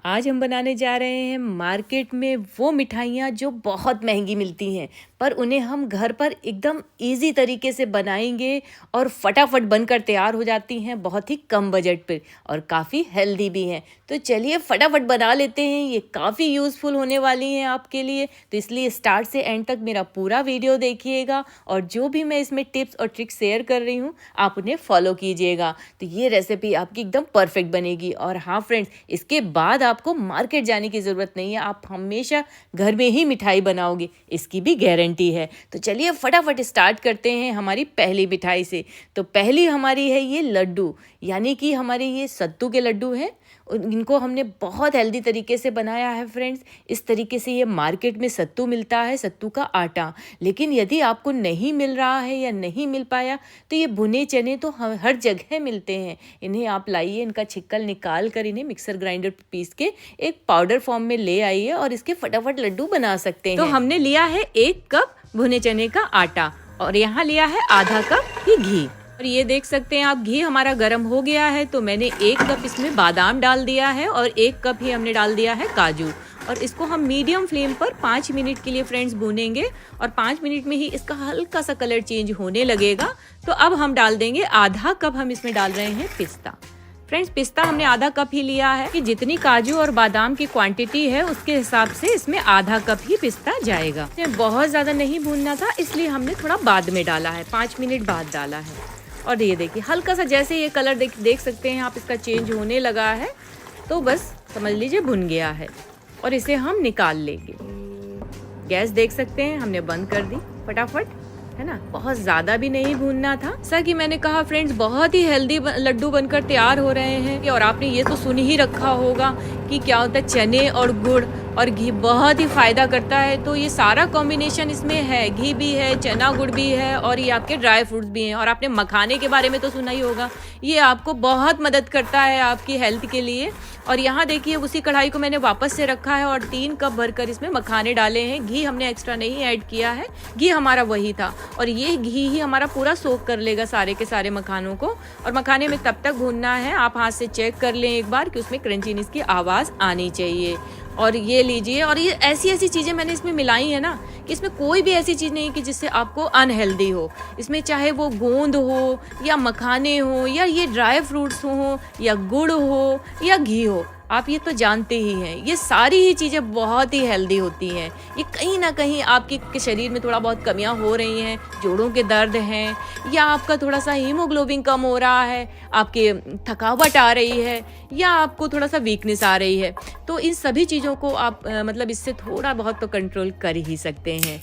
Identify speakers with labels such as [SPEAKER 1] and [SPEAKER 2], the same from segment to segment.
[SPEAKER 1] आज हम बनाने जा रहे हैं मार्केट में वो मिठाइयाँ जो बहुत महंगी मिलती हैं, पर उन्हें हम घर पर एकदम इजी तरीके से बनाएंगे और फटाफट बनकर तैयार हो जाती हैं बहुत ही कम बजट पर और काफ़ी हेल्दी भी हैं। तो चलिए फटाफट बना लेते हैं। ये काफ़ी यूज़फुल होने वाली हैं आपके लिए, तो इसलिए स्टार्ट से एंड तक मेरा पूरा वीडियो देखिएगा और जो भी मैं इसमें टिप्स और ट्रिक्स शेयर कर रही हूँ आप उन्हें फॉलो कीजिएगा। तो ये रेसिपी आपकी एकदम परफेक्ट बनेगी। और हाँ फ्रेंड्स, इसके बाद आपको मार्केट जाने की ज़रूरत नहीं है, आप हमेशा घर में ही मिठाई बनाओगे, इसकी भी गारंटी है। तो चलिए फटाफट स्टार्ट करते हैं हमारी पहली मिठाई से। तो पहली हमारी है ये लड्डू, यानी कि हमारे ये सत्तू के लड्डू हैं। इनको हमने बहुत हेल्दी तरीके से बनाया है फ्रेंड्स। इस तरीके से ये मार्केट में सत्तू मिलता है, सत्तू का आटा। लेकिन यदि आपको नहीं मिल रहा है या नहीं मिल पाया तो ये भुने चने तो हर जगह मिलते हैं। इन्हें आप लाइए, इनका छिक्कल निकाल कर इन्हें मिक्सर ग्राइंडर पर पीस के एक पाउडर फॉर्म में ले आइए और इसके फटाफट लड्डू बना सकते हैं। तो हमने लिया है 1 कप भुने चने का आटा और यहाँ लिया है आधा कप ही घी। और ये देख सकते हैं आप, घी हमारा गर्म हो गया है तो मैंने 1 कप इसमें बादाम डाल दिया है और 1 कप ही हमने डाल दिया है काजू। और इसको हम मीडियम फ्लेम पर 5 मिनट के लिए फ्रेंड्स भूनेंगे और 5 मिनट में ही इसका हल्का सा कलर चेंज होने लगेगा। तो अब हम डाल देंगे आधा कप, हम इसमें डाल रहे हैं पिस्ता। फ्रेंड्स, पिस्ता हमने आधा कप ही लिया है कि जितनी काजू और बादाम की क्वांटिटी है उसके हिसाब से इसमें आधा कप ही पिस्ता जाएगा। बहुत ज्यादा नहीं भूनना था, इसलिए हमने थोड़ा बाद में डाला है, 5 मिनट बाद डाला है। और ये देखिए हल्का सा जैसे ये कलर देख सकते हैं आप, इसका चेंज होने लगा है तो बस समझ लीजिए भुन गया है और इसे हम निकाल लेंगे। गैस देख सकते हैं हमने बंद कर दी फटाफट, है ना। बहुत ज्यादा भी नहीं भूनना था। जैसा कि मैंने कहा फ्रेंड्स, बहुत ही हेल्दी लड्डू बनकर तैयार हो रहे हैं। और आपने ये तो सुन ही रखा होगा कि क्या होता है, चने और गुड़ और घी बहुत ही फायदा करता है। तो ये सारा कॉम्बिनेशन इसमें है, घी भी है, चना गुड़ भी है और ये आपके ड्राई फ्रूट्स भी हैं। और आपने मखाने के बारे में तो सुना ही होगा, ये आपको बहुत मदद करता है आपकी हेल्थ के लिए। और यहाँ देखिए उसी कढ़ाई को मैंने वापस से रखा है और 3 कप भरकर इसमें मखाने डाले हैं। घी हमने एक्स्ट्रा नहीं ऐड किया है, घी हमारा वही था और ये घी ही हमारा पूरा सोक कर लेगा सारे के सारे मखानों को। और मखाने में तब तक भूनना है, आप हाथ से चेक कर लें एक बार कि उसमें क्रंचीनेस की आवाज़ आनी चाहिए। और ये लीजिए, और ये ऐसी चीज़ें मैंने इसमें मिलाई है ना कि इसमें कोई भी ऐसी चीज़ नहीं कि जिससे आपको अनहेल्दी हो। इसमें चाहे वो गोंद हो या मखाने हो या ये ड्राई फ्रूट्स हो या गुड़ हो या घी हो, आप ये तो जानते ही हैं, ये सारी ही चीज़ें बहुत ही हेल्दी होती हैं। ये कहीं ना कहीं आपके शरीर में थोड़ा बहुत कमियां हो रही हैं, जोड़ों के दर्द हैं या आपका थोड़ा सा हीमोग्लोबिन कम हो रहा है, आपके थकावट आ रही है या आपको थोड़ा सा वीकनेस आ रही है, तो इन सभी चीज़ों को आप मतलब इससे थोड़ा बहुत तो कंट्रोल कर ही सकते हैं,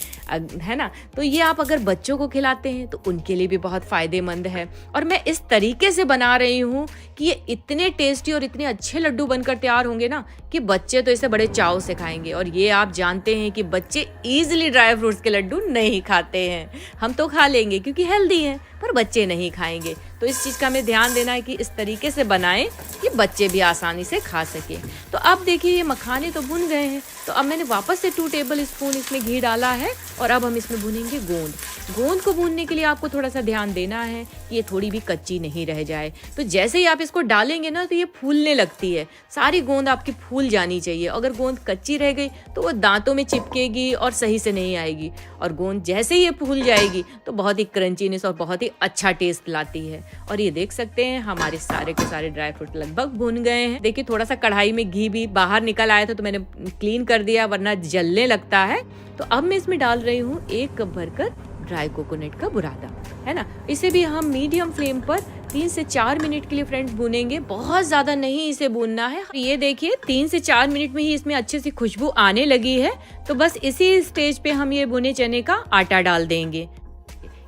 [SPEAKER 1] है ना। तो ये आप अगर बच्चों को खिलाते हैं तो उनके लिए भी बहुत फ़ायदेमंद है। और मैं इस तरीके से बना रही हूँ कि ये इतने टेस्टी और इतने अच्छे लड्डू बनकर तैयार होंगे ना कि बच्चे तो इसे बड़े चाव से खाएंगे। और ये आप जानते हैं कि बच्चे इजीली ड्राई फ्रूट्स के लड्डू नहीं खाते हैं, हम तो खा लेंगे क्योंकि हेल्दी हैं, पर बच्चे नहीं खाएंगे। तो इस चीज़ का हमें ध्यान देना है कि इस तरीके से बनाएं कि बच्चे भी आसानी से खा सकें। तो अब देखिए ये मखाने तो भुन गए हैं, तो अब मैंने वापस से 2 टेबल स्पून इसमें घी डाला है और अब हम इसमें भुनेंगे गोंद। गोंद को भूनने के लिए आपको थोड़ा सा ध्यान देना है कि ये थोड़ी भी कच्ची नहीं रह जाए। तो जैसे ही आप इसको डालेंगे ना तो ये फूलने लगती है, सारी गोंद आपकी फूल जानी चाहिए। अगर गोंद कच्ची रह गई तो वो दांतों में चिपकेगी और सही से नहीं आएगी। और गोंद जैसे ही ये फूल जाएगी तो बहुत ही क्रंचीनेस और बहुत ही अच्छा टेस्ट लाती है। और ये देख सकते हैं हमारे सारे के सारे ड्राई फ्रूट लगभग भुन गए हैं। देखिए थोड़ा सा कढ़ाई में घी भी बाहर निकल आया था तो मैंने क्लीन कर दिया, वरना जलने लगता है। तो अब मैं इसमें डाल रही हूँ 1 कप भरकर ड्राई कोकोनट का बुरादा, है ना। इसे भी हम मीडियम फ्लेम पर 3 से 4 मिनट के लिए फ्रेंड्स भूनेंगे, बहुत ज्यादा नहीं इसे भूनना है। ये देखिए 3 से 4 मिनट में ही इसमें अच्छे से खुशबू आने लगी है। तो बस इसी स्टेज पे हम ये भुने चने का आटा डाल देंगे।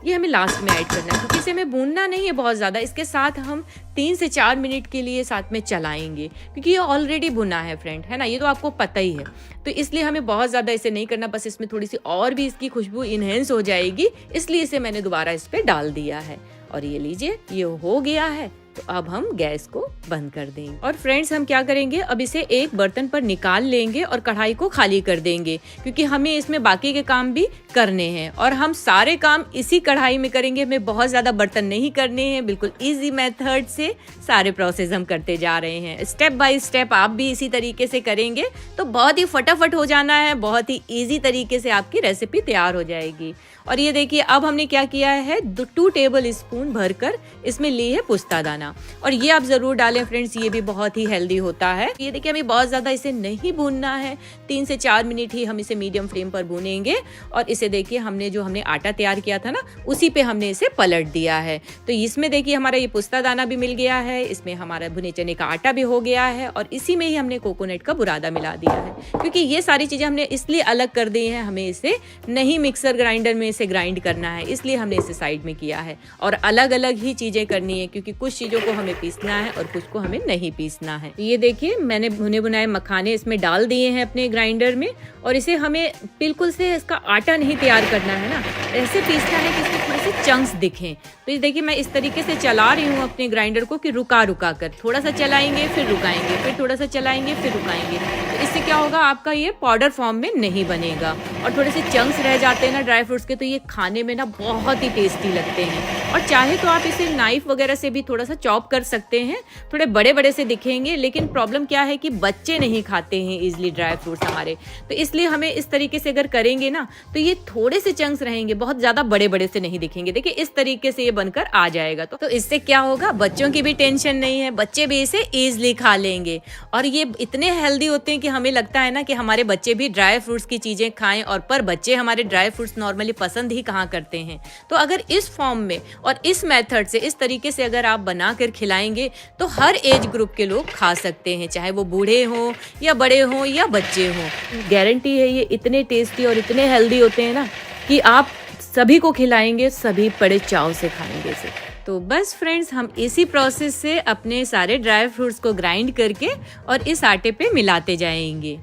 [SPEAKER 1] ये हमें लास्ट में ऐड करना है क्योंकि इसे हमें भूनना नहीं है बहुत ज़्यादा। इसके साथ हम 3 से 4 मिनट के लिए साथ में चलाएंगे क्योंकि ये ऑलरेडी भुना है फ्रेंड, है ना, ये तो आपको पता ही है। तो इसलिए हमें बहुत ज़्यादा इसे नहीं करना, बस इसमें थोड़ी सी और भी इसकी खुशबू इन्हेंस हो जाएगी, इसलिए इसे मैंने दोबारा इस पर डाल दिया है। और ये लीजिए ये हो गया है। तो अब हम गैस को बंद कर देंगे और फ्रेंड्स हम क्या करेंगे, अब इसे एक बर्तन पर निकाल लेंगे और कढ़ाई को खाली कर देंगे, क्योंकि हमें इसमें बाकी के काम भी करने हैं और हम सारे काम इसी कढ़ाई में करेंगे। हमें बहुत ज्यादा बर्तन नहीं करने हैं, बिल्कुल इजी मेथड से सारे प्रोसेस हम करते जा रहे हैं। स्टेप बाय स्टेप आप भी इसी तरीके से करेंगे तो बहुत ही फटाफट हो जाना है, बहुत ही इजी तरीके से आपकी रेसिपी तैयार हो जाएगी। और ये देखिए अब हमने क्या किया है, 2 टेबल स्पून भरकर इसमें ली है पुस्ता दाना, और ये आप जरूर डालें फ्रेंड्स, ये भी बहुत ही हेल्दी होता है। ये देखिए हमें बहुत ज्यादा इसे नहीं भूनना है, 3 से 4 मिनट ही हम इसे मीडियम फ्लेम पर भूनेंगे। और इसे देखिए हमने आटा तैयार किया था ना, उसी पे हमने इसे पलट दिया है। तो इसमें देखिए हमारा ये पुस्ता दाना भी मिल गया है, इसमें हमारा भुने चने का आटा भी हो गया है, और इसी में ही हमने कोकोनट का बुरादा मिला दिया है। क्योंकि ये सारी चीजें हमने इसलिए अलग कर दी है, हमें इसे नहीं मिक्सर ग्राइंडर में इसे ग्राइंड करना है, इसलिए हमने इसे साइड में किया है। और अलग अलग ही चीजें करनी है, क्योंकि कुछ चीजों को हमें पीसना है और कुछ को हमें नहीं पीसना है। ये देखिए मैंने भुने बुनाए मखाने इसमें डाल दिए हैं अपने ग्राइंडर में, और इसे हमें बिल्कुल से इसका आटा नहीं तैयार करना है ना, ऐसे पीसना है कि इसमें थोड़े से चंक्स दिखें। तो ये देखिए मैं इस तरीके से चला रही हूँ अपने ग्राइंडर को कि रुका रुका कर, थोड़ा सा चलाएंगे फिर रुकाएंगे, फिर थोड़ा सा चलाएंगे फिर रुकाएंगे। तो इससे क्या होगा, आपका ये पाउडर फॉर्म में नहीं बनेगा, और थोड़े से चंक्स रह जाते हैं ना ड्राई फ्रूट्स के, तो ये खाने में ना बहुत ही टेस्टी लगते हैं। और चाहे तो आप इसे नाइफ वगैरह से भी थोड़ा सा चॉप कर सकते हैं, थोड़े बड़े बड़े से दिखेंगे, लेकिन प्रॉब्लम क्या है कि बच्चे नहीं खाते हैं इजिली ड्राई फ्रूट्स हमारे, तो इसलिए हमें इस तरीके से अगर करेंगे ना तो ये थोड़े से चंक्स रहेंगे, बहुत ज्यादा बड़े बड़े से नहीं दिखेंगे। देखिए इस तरीके से ये बनकर आ जाएगा, तो इससे क्या होगा, बच्चों की भी टेंशन नहीं है, बच्चे भी इसे इजिली खा लेंगे। और ये इतने हेल्दी होते हैं कि हमें लगता है ना कि हमारे बच्चे भी ड्राई फ्रूट्स की चीजें खाएं, और पर बच्चे हमारे ड्राई फ्रूट्स नॉर्मली पसंद ही कहाँ करते हैं। तो अगर इस फॉर्म में और इस मेथड से, इस तरीके से अगर आप बना कर खिलाएंगे तो हर एज ग्रुप के लोग खा सकते हैं, चाहे वो बूढ़े हों या बड़े हों या बच्चे हों। गारंटी है ये इतने टेस्टी और इतने हेल्दी होते हैं ना कि आप सभी को खिलाएंगे, सभी बड़े चाव से खाएंगे इसे। तो बस फ्रेंड्स हम इसी प्रोसेस से अपने सारे ड्राई फ्रूट्स को ग्राइंड करके और इस आटे पे मिलाते जाएंगे।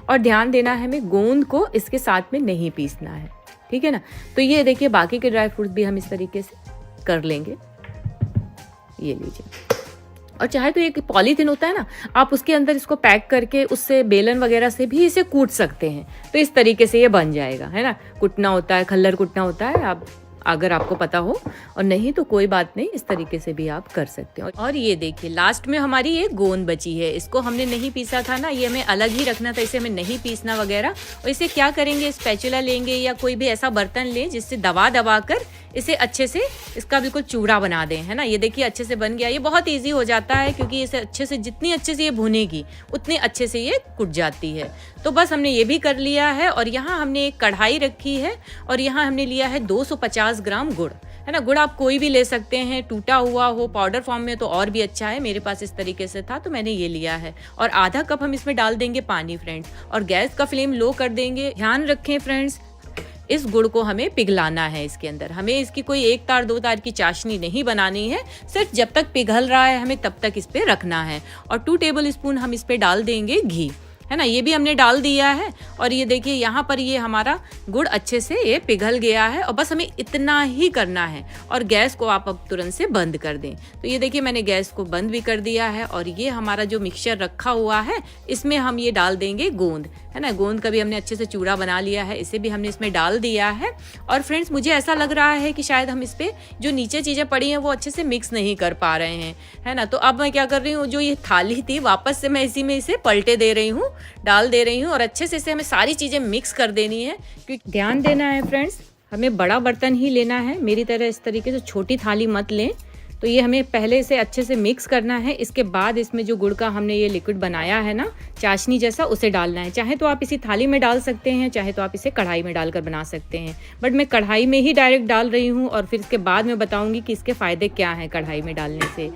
[SPEAKER 1] और ध्यान देना है, हमें गोंद को इसके साथ में नहीं पीसना है, ठीक है ना। तो ये देखिए बाकी के ड्राई फ्रूट्स भी हम इस तरीके से कर लेंगे। ये लीजिए, और चाहे तो एक पॉलीथिन होता है ना, आप उसके अंदर इसको पैक करके उससे बेलन वगैरह से भी इसे कूट सकते हैं, तो इस तरीके से ये बन जाएगा, है ना। कुटना होता है, खल्लर कुटना होता है, आप अगर आपको पता हो, और नहीं तो कोई बात नहीं, इस तरीके से भी आप कर सकते हो। और ये देखिए लास्ट में हमारी ये गोंद बची है, इसको हमने नहीं पीसा था ना, ये हमें अलग ही रखना था, इसे हमें नहीं पीसना वगैरह। और इसे क्या करेंगे, स्पैचुला लेंगे या कोई भी ऐसा बर्तन लें जिससे दबा दबा कर इसे अच्छे से इसका बिल्कुल चूड़ा बना दें, है ना। ये देखिए अच्छे से बन गया, ये बहुत ईजी हो जाता है, क्योंकि इसे अच्छे से, जितनी अच्छे से ये भुनेगी उतनी अच्छे से ये कुट जाती है। तो बस हमने ये भी कर लिया है, और यहाँ हमने एक कढ़ाई रखी है, और यहाँ हमने लिया है 250 ग्राम गुड़, है ना। गुड़ आप कोई भी ले सकते हैं, टूटा हुआ हो, पाउडर फॉर्म में तो और भी अच्छा है, मेरे पास इस तरीके से था तो मैंने ये लिया है। और आधा कप हम इसमें डाल देंगे पानी फ्रेंड्स, और गैस का फ्लेम लो कर देंगे। ध्यान रखें फ्रेंड्स, इस गुड़ को हमें पिघलाना है इसके अंदर, हमें इसकी कोई 1 तार 2 तार की चाशनी नहीं बनानी है, सिर्फ जब तक पिघल रहा है हमें तब तक इस पे रखना है। और 2 टेबल स्पून हम इस पे डाल देंगे घी, है ना, ये भी हमने डाल दिया है। और ये देखिए यहाँ पर ये हमारा गुड़ अच्छे से ये पिघल गया है, और बस हमें इतना ही करना है। और गैस को आप अब तुरंत से बंद कर दें। तो ये देखिए मैंने गैस को बंद भी कर दिया है, और ये हमारा जो मिक्सचर रखा हुआ है इसमें हम ये डाल देंगे गोंद, है ना। गोंद का भी हमने अच्छे से चूड़ा बना लिया है, इसे भी हमने इसमें डाल दिया है। और फ्रेंड्स मुझे ऐसा लग रहा है कि शायद हम इस पे जो नीचे चीजें पड़ी हैं वो अच्छे से मिक्स नहीं कर पा रहे हैं, है ना। तो अब मैं क्या कर रही हूँ, जो ये थाली थी वापस से मैं इसी में इसे पलटे दे रही हूँ, डाल दे रही हूँ, और अच्छे से इसे हमें सारी चीजें मिक्स कर देनी है। क्योंकि ध्यान देना है फ्रेंड्स, हमें बड़ा बर्तन ही लेना है, मेरी तरह इस तरीके से छोटी थाली मत लें। तो ये हमें पहले से अच्छे से मिक्स करना है, इसके बाद इसमें जो गुड़ का हमने ये लिक्विड बनाया है ना, चाशनी जैसा, उसे डालना है। चाहे तो आप इसी थाली में डाल सकते हैं, चाहे तो आप इसे कढ़ाई में डालकर बना सकते हैं, बट मैं कढ़ाई में ही डायरेक्ट डाल रही हूँ, और फिर इसके बाद मैं बताऊंगी कि इसके फायदे क्या हैं कढ़ाई में डालने से।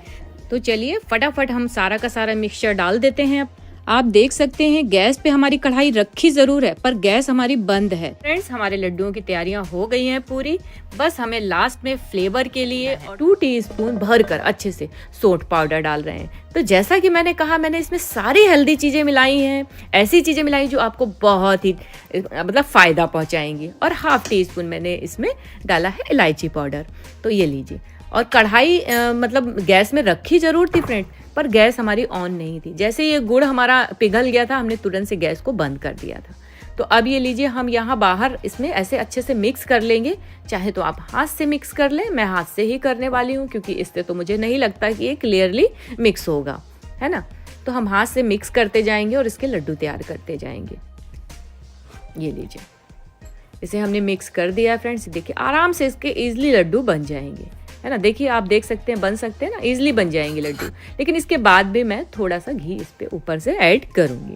[SPEAKER 1] तो चलिए फटाफट हम सारा का सारा मिक्सचर डाल देते हैं। आप देख सकते हैं गैस पे हमारी कढ़ाई रखी जरूर है, पर गैस हमारी बंद है। फ्रेंड्स हमारे लड्डुओं की तैयारियां हो गई हैं पूरी, बस हमें लास्ट में फ्लेवर के लिए 2 टीस्पून भरकर अच्छे से सौंठ पाउडर डाल रहे हैं। तो जैसा कि मैंने कहा, मैंने इसमें सारी हेल्दी चीजें मिलाई हैं, ऐसी चीजें मिलाई जो आपको बहुत ही मतलब फायदा पहुंचाएंगी। और 1/2 टीस्पून मैंने इसमें डाला है इलायची पाउडर। तो ये लीजिए, और कढ़ाई मतलब गैस में रखी ज़रूर थी फ्रेंड, पर गैस हमारी ऑन नहीं थी। जैसे ये गुड़ हमारा पिघल गया था, हमने तुरंत से गैस को बंद कर दिया था। तो अब ये लीजिए, हम यहाँ बाहर इसमें ऐसे अच्छे से मिक्स कर लेंगे। चाहे तो आप हाथ से मिक्स कर लें, मैं हाथ से ही करने वाली हूँ क्योंकि इससे तो मुझे नहीं लगता कि ये क्लियरली मिक्स होगा, है ना। तो हम हाथ से मिक्स करते जाएंगे और इसके लड्डू तैयार करते जाएंगे। ये लीजिए, इसे हमने मिक्स कर दिया है फ्रेंड्स। देखिए आराम से इसके ईजिली लड्डू बन जाएंगे, है ना। देखिए आप देख सकते हैं, बन सकते हैं ना, ईजिली बन जाएंगे लड्डू। लेकिन इसके बाद भी मैं थोड़ा सा घी इस पे ऊपर से ऐड करूँगी।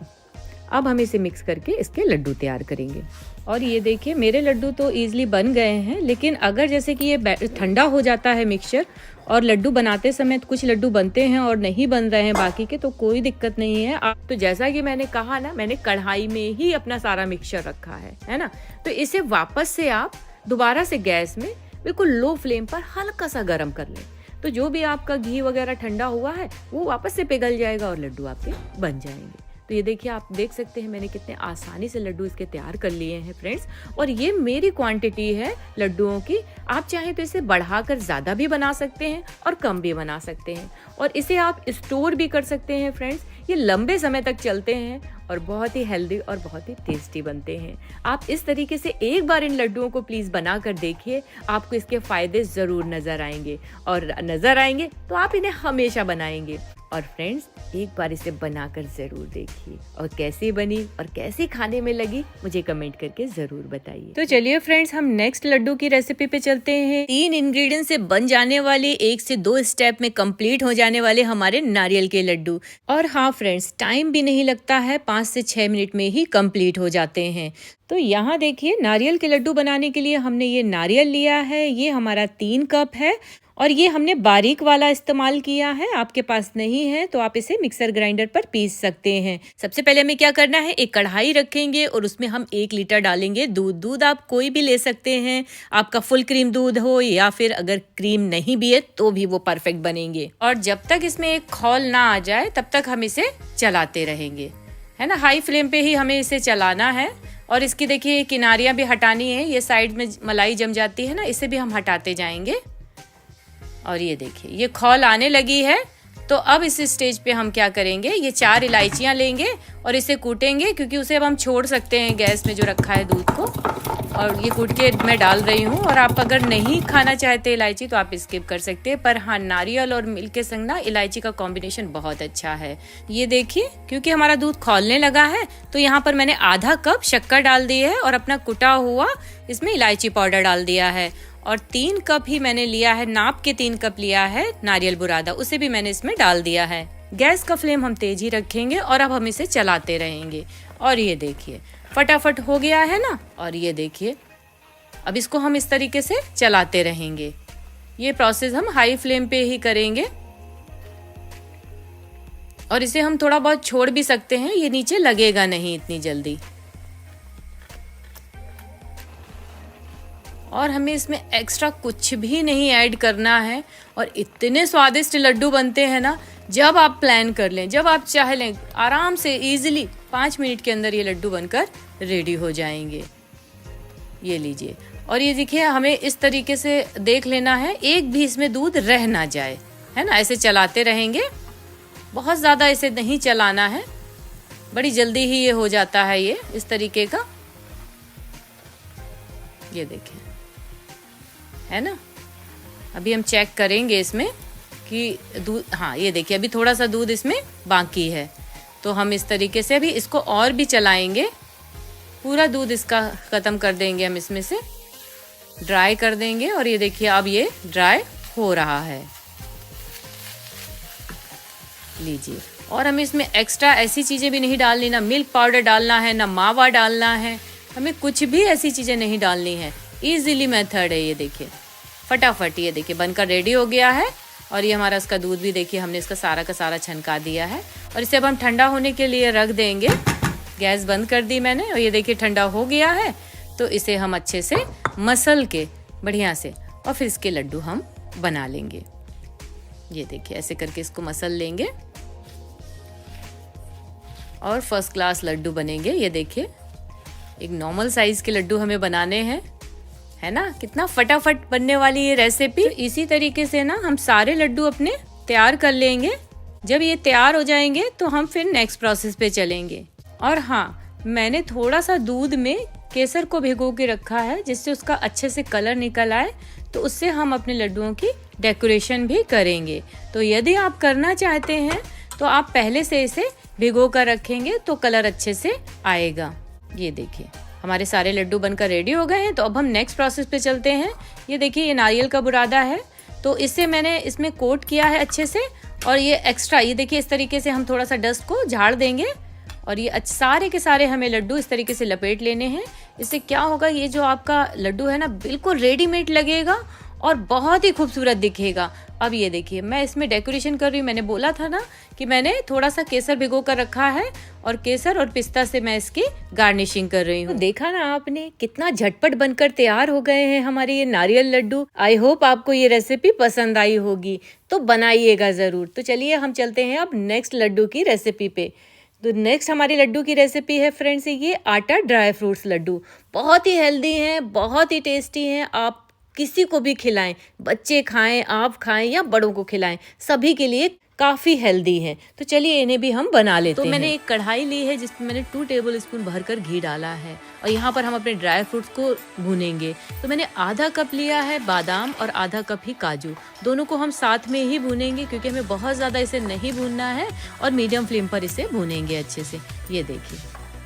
[SPEAKER 1] अब हम इसे मिक्स करके इसके लड्डू तैयार करेंगे। और ये देखिए मेरे लड्डू तो ईजिली बन गए हैं। लेकिन अगर जैसे कि ये ठंडा हो जाता है मिक्सचर और लड्डू बनाते समय तो कुछ लड्डू बनते हैं और नहीं बन रहे हैं बाकी के, तो कोई दिक्कत नहीं है। आप तो जैसा कि मैंने कहा ना, मैंने कढ़ाई में ही अपना सारा मिक्सचर रखा है ना। तो इसे वापस से आप दोबारा से गैस में बिल्कुल लो फ्लेम पर हल्का सा गर्म कर लें। तो जो भी आपका घी वगैरह ठंडा हुआ है वो वापस से पिघल जाएगा और लड्डू आपके बन जाएंगे। तो ये देखिए, आप देख सकते हैं मैंने कितने आसानी से लड्डू इसके तैयार कर लिए हैं फ्रेंड्स। और ये मेरी क्वांटिटी है लड्डुओं की। आप चाहें तो इसे बढ़ाकर ज़्यादा भी बना सकते हैं और कम भी बना सकते हैं। और इसे आप स्टोर भी कर सकते हैं फ्रेंड्स। ये लंबे समय तक चलते हैं और बहुत ही हेल्दी और बहुत ही टेस्टी बनते हैं। आप इस तरीके से एक बार इन लड्डुओं को प्लीज़ बना कर देखिए, आपको इसके फ़ायदे ज़रूर नज़र आएंगे। और नज़र आएंगे तो आप इन्हें हमेशा बनाएंगे। और फ्रेंड्स, एक बार इसे बनाकर ज़रूर देखिए और कैसी बनी और कैसी खाने में लगी मुझे कमेंट करके ज़रूर बताइए। तो चलिए फ्रेंड्स, हम नेक्स्ट लड्डू की रेसिपी पे चलते हैं। 3 इंग्रेडिएंट से बन जाने वाले, 1 से 2 स्टेप में कंप्लीट हो जाने वाले हमारे नारियल के लड्डू। और हाँ फ्रेंड्स, टाइम भी नहीं लगता है, 5 से 6 मिनट में ही कंप्लीट हो जाते हैं। तो यहाँ देखिए, नारियल के लड्डू बनाने के लिए हमने ये नारियल लिया है। ये हमारा 3 कप है और ये हमने बारीक वाला इस्तेमाल किया है। आपके पास नहीं है तो आप इसे मिक्सर ग्राइंडर पर पीस सकते हैं। सबसे पहले हमें क्या करना है, एक कढ़ाई रखेंगे और उसमें हम 1 लीटर डालेंगे दूध। दूध आप कोई भी ले सकते हैं, आपका फुल क्रीम दूध हो या फिर अगर क्रीम नहीं भी है तो भी वो परफेक्ट बनेंगे। और जब तक इसमें एक खौल ना आ जाए तब तक हम इसे चलाते रहेंगे, है ना। हाई फ्लेम पे ही हमें इसे चलाना है। और इसकी देखिए किनारियां भी हटानी है, ये साइड में मलाई जम जाती है ना, इसे भी हम हटाते जाएंगे। और ये देखिए, ये खौल आने लगी है। तो अब इस स्टेज पे हम क्या करेंगे, ये 4 इलायचियां लेंगे और इसे कूटेंगे, क्योंकि उसे अब हम छोड़ सकते हैं गैस में जो रखा है दूध को। और ये कूट के मैं डाल रही हूँ। और आप अगर नहीं खाना चाहते इलायची तो आप स्किप कर सकते हैं। पर हाँ, नारियल और मिल्क के संग ना इलायची का कॉम्बिनेशन बहुत अच्छा है। ये देखिए, क्योंकि हमारा दूध खौलने लगा है तो यहाँ पर मैंने आधा कप शक्कर डाल दी है और अपना कुटा हुआ इसमें इलायची पाउडर डाल दिया है। और 3 कप ही मैंने लिया है, नाप के 3 कप लिया है नारियल बुरादा, उसे भी मैंने इसमें डाल दिया है। गैस का फ्लेम हम तेज ही रखेंगे और अब हम इसे चलाते रहेंगे। और ये देखिए फटाफट हो गया है ना। और ये देखिए, अब इसको हम इस तरीके से चलाते रहेंगे। ये प्रोसेस हम हाई फ्लेम पे ही करेंगे। और इसे हम थोड़ा बहुत छोड़ भी सकते हैं, ये नीचे लगेगा नहीं इतनी जल्दी। और हमें इसमें एक्स्ट्रा कुछ भी नहीं ऐड करना है। और इतने स्वादिष्ट लड्डू बनते हैं ना, जब आप प्लान कर लें, जब आप चाह लें, आराम से इजीली 5 मिनट के अंदर ये लड्डू बनकर रेडी हो जाएंगे। ये लीजिए। और ये देखिए, हमें इस तरीके से देख लेना है एक भी इसमें दूध रह ना जाए, है ना। ऐसे चलाते रहेंगे, बहुत ज़्यादा इसे नहीं चलाना है, बड़ी जल्दी ही ये हो जाता है ये इस तरीके का। ये देखिए, है ना। अभी हम चेक करेंगे इसमें कि दूध, हाँ ये देखिए अभी थोड़ा सा दूध इसमें बाकी है। तो हम इस तरीके से अभी इसको और भी चलाएंगे, पूरा दूध इसका ख़त्म कर देंगे, हम इसमें से ड्राई कर देंगे। और ये देखिए अब ये ड्राई हो रहा है, लीजिए। और हमें इसमें एक्स्ट्रा ऐसी चीज़ें भी नहीं डालनी, ना मिल्क पाउडर डालना है, ना मावा डालना है, हमें कुछ भी ऐसी चीज़ें नहीं डालनी है। इजीली मेथड है ये देखिए, फटाफट ये देखिए बनकर रेडी हो गया है। और ये हमारा इसका दूध भी देखिए हमने इसका सारा का सारा छनका दिया है। और इसे अब हम ठंडा होने के लिए रख देंगे। गैस बंद कर दी मैंने और ये देखिए ठंडा हो गया है। तो इसे हम अच्छे से मसल के बढ़िया से और फिर इसके लड्डू हम बना लेंगे। ये देखिए ऐसे करके इसको मसल लेंगे और फर्स्ट क्लास लड्डू बनेंगे। ये देखिए एक नॉर्मल साइज के लड्डू हमें बनाने हैं, है ना, कितना फटाफट बनने वाली ये रेसिपी। तो इसी तरीके से ना हम सारे लड्डू अपने तैयार कर लेंगे। जब ये तैयार हो जाएंगे तो हम फिर नेक्स्ट प्रोसेस पे चलेंगे। और हाँ, मैंने थोड़ा सा दूध में केसर को भिगो के रखा है, जिससे उसका अच्छे से कलर निकल आए, तो उससे हम अपने लड्डुओं की डेकोरेशन भी करेंगे। तो यदि आप करना चाहते हैं तो आप पहले से इसे भिगो कर रखेंगे तो कलर अच्छे से आएगा। ये देखिए हमारे सारे लड्डू बनकर रेडी हो गए हैं। तो अब हम नेक्स्ट प्रोसेस पे चलते हैं। ये देखिए ये नारियल का बुरादा है, तो इससे मैंने इसमें कोट किया है अच्छे से। और ये एक्स्ट्रा, ये देखिए इस तरीके से हम थोड़ा सा डस्ट को झाड़ देंगे और ये सारे के सारे हमें लड्डू इस तरीके से लपेट लेने हैं। इससे क्या होगा, ये जो आपका लड्डू है ना बिल्कुल रेडीमेड लगेगा और बहुत ही खूबसूरत दिखेगा। अब ये देखिए मैं इसमें डेकोरेशन कर रही हूँ। मैंने बोला था ना कि मैंने थोड़ा सा केसर भिगो कर रखा है और केसर और पिस्ता से मैं इसकी गार्निशिंग कर रही हूँ। तो देखा ना आपने कितना झटपट बनकर तैयार हो गए हैं हमारे ये नारियल लड्डू। आई होप आपको ये रेसिपी पसंद आई होगी, तो बनाइएगा जरूर। तो चलिए हम चलते हैं अब नेक्स्ट लड्डू की रेसिपी पे। तो नेक्स्ट हमारी लड्डू की रेसिपी है फ्रेंड्स ये आटा ड्राई फ्रूट्स लड्डू। बहुत ही हेल्दी हैं, बहुत ही टेस्टी हैं। आप किसी को भी खिलाएं, बच्चे खाएं, आप खाएं या बड़ों को खिलाएं, सभी के लिए काफ़ी हेल्दी है। तो चलिए इन्हें भी हम बना लेते हैं। तो मैंने एक कढ़ाई ली है जिसमें मैंने 2 टेबल स्पून भरकर घी डाला है और यहाँ पर हम अपने ड्राई फ्रूट्स को भूनेंगे। तो मैंने आधा कप लिया है बादाम और आधा कप ही काजू, दोनों को हम साथ में ही भूनेंगे क्योंकि हमें बहुत ज़्यादा इसे नहीं भूनना है और मीडियम फ्लेम पर इसे भूनेंगे अच्छे से। ये देखिए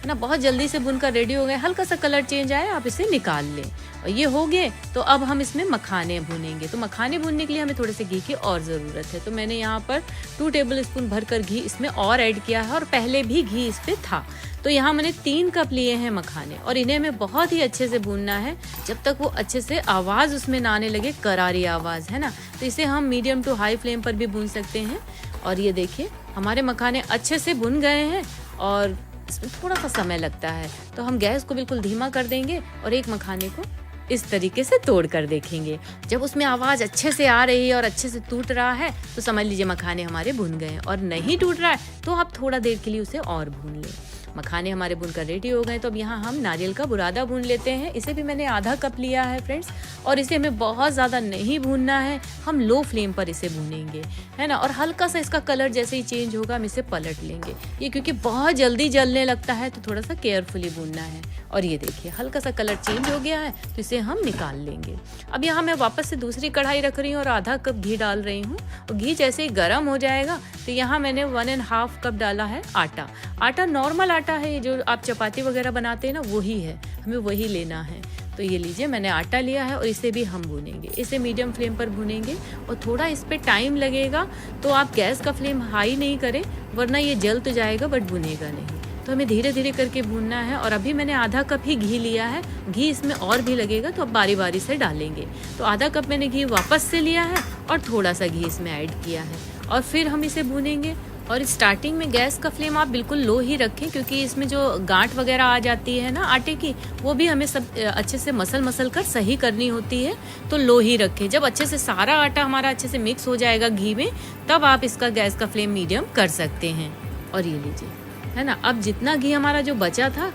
[SPEAKER 1] ना बहुत जल्दी से भुनकर रेडी हो गए। हल्का सा कलर चेंज आया आप इसे निकाल लें। और ये हो गए तो अब हम इसमें मखाने भूनेंगे। तो मखाने भूनने के लिए हमें थोड़े से घी की और ज़रूरत है। तो मैंने यहाँ पर 2 टेबल स्पून भरकर घी इसमें और ऐड किया है और पहले भी घी इस पे था। तो यहाँ मैंने 3 कप लिए हैं मखाने और इन्हें हमें बहुत ही अच्छे से भूनना है जब तक वो अच्छे से आवाज़ उसमें ना आने लगे, करारी आवाज़, है ना। तो इसे हम मीडियम टू हाई फ्लेम पर भी भून सकते हैं। और ये देखिए हमारे मखाने अच्छे से भुन गए हैं और इसमें थोड़ा सा समय लगता है, तो हम गैस को बिल्कुल धीमा कर देंगे और एक मखाने को इस तरीके से तोड़ कर देखेंगे। जब उसमें आवाज़ अच्छे से आ रही है और अच्छे से टूट रहा है तो समझ लीजिए मखाने हमारे भुन गए हैं। और नहीं टूट रहा है तो आप थोड़ा देर के लिए उसे और भून लें। मखाने हमारे भुनकर रेडी हो गए। तो अब यहाँ हम नारियल का बुरादा भून लेते हैं। इसे भी मैंने आधा कप लिया है फ्रेंड्स और इसे हमें बहुत ज़्यादा नहीं भूनना है, हम लो फ्लेम पर इसे भूनेंगे, है ना। और हल्का सा इसका कलर जैसे ही चेंज होगा हम इसे पलट लेंगे। ये क्योंकि बहुत जल्दी जलने लगता है तो थोड़ा सा केयरफुली भूनना है। और ये देखिए हल्का सा कलर चेंज हो गया है तो इसे हम निकाल लेंगे। अब यहाँ मैं वापस से दूसरी कढ़ाई रख रही हूँ और आधा कप घी डाल रही हूँ। और घी जैसे ही गर्म हो जाएगा तो यहाँ मैंने 1.5 कप डाला है आटा। आटा नॉर्मल आटा है, जो आप चपाती वगैरह बनाते हैं ना वही है, हमें वही लेना है। तो ये लीजिए मैंने आटा लिया है और इसे भी हम भूनेंगे। इसे मीडियम फ्लेम पर भूनेंगे और थोड़ा इस पे टाइम लगेगा, तो आप गैस का फ्लेम हाई नहीं करें वरना ये जल तो जाएगा बट भुनेगा नहीं। तो हमें धीरे धीरे करके भूनना है। और अभी मैंने आधा कप ही घी लिया है, घी इसमें और भी लगेगा तो अब बारी बारी से डालेंगे। तो आधा कप मैंने घी वापस से लिया है और थोड़ा सा घी इसमें ऐड किया है और फिर हम इसे भूनेंगे। और स्टार्टिंग में गैस का फ्लेम आप बिल्कुल लो ही रखें क्योंकि इसमें जो गांठ वगैरह आ जाती है ना आटे की, वो भी हमें सब अच्छे से मसल कर सही करनी होती है। तो लो ही रखें। जब अच्छे से सारा आटा हमारा अच्छे से मिक्स हो जाएगा घी में, तब आप इसका गैस का फ्लेम मीडियम कर सकते हैं। और ये लीजिए, है ना, अब जितना घी हमारा जो बचा था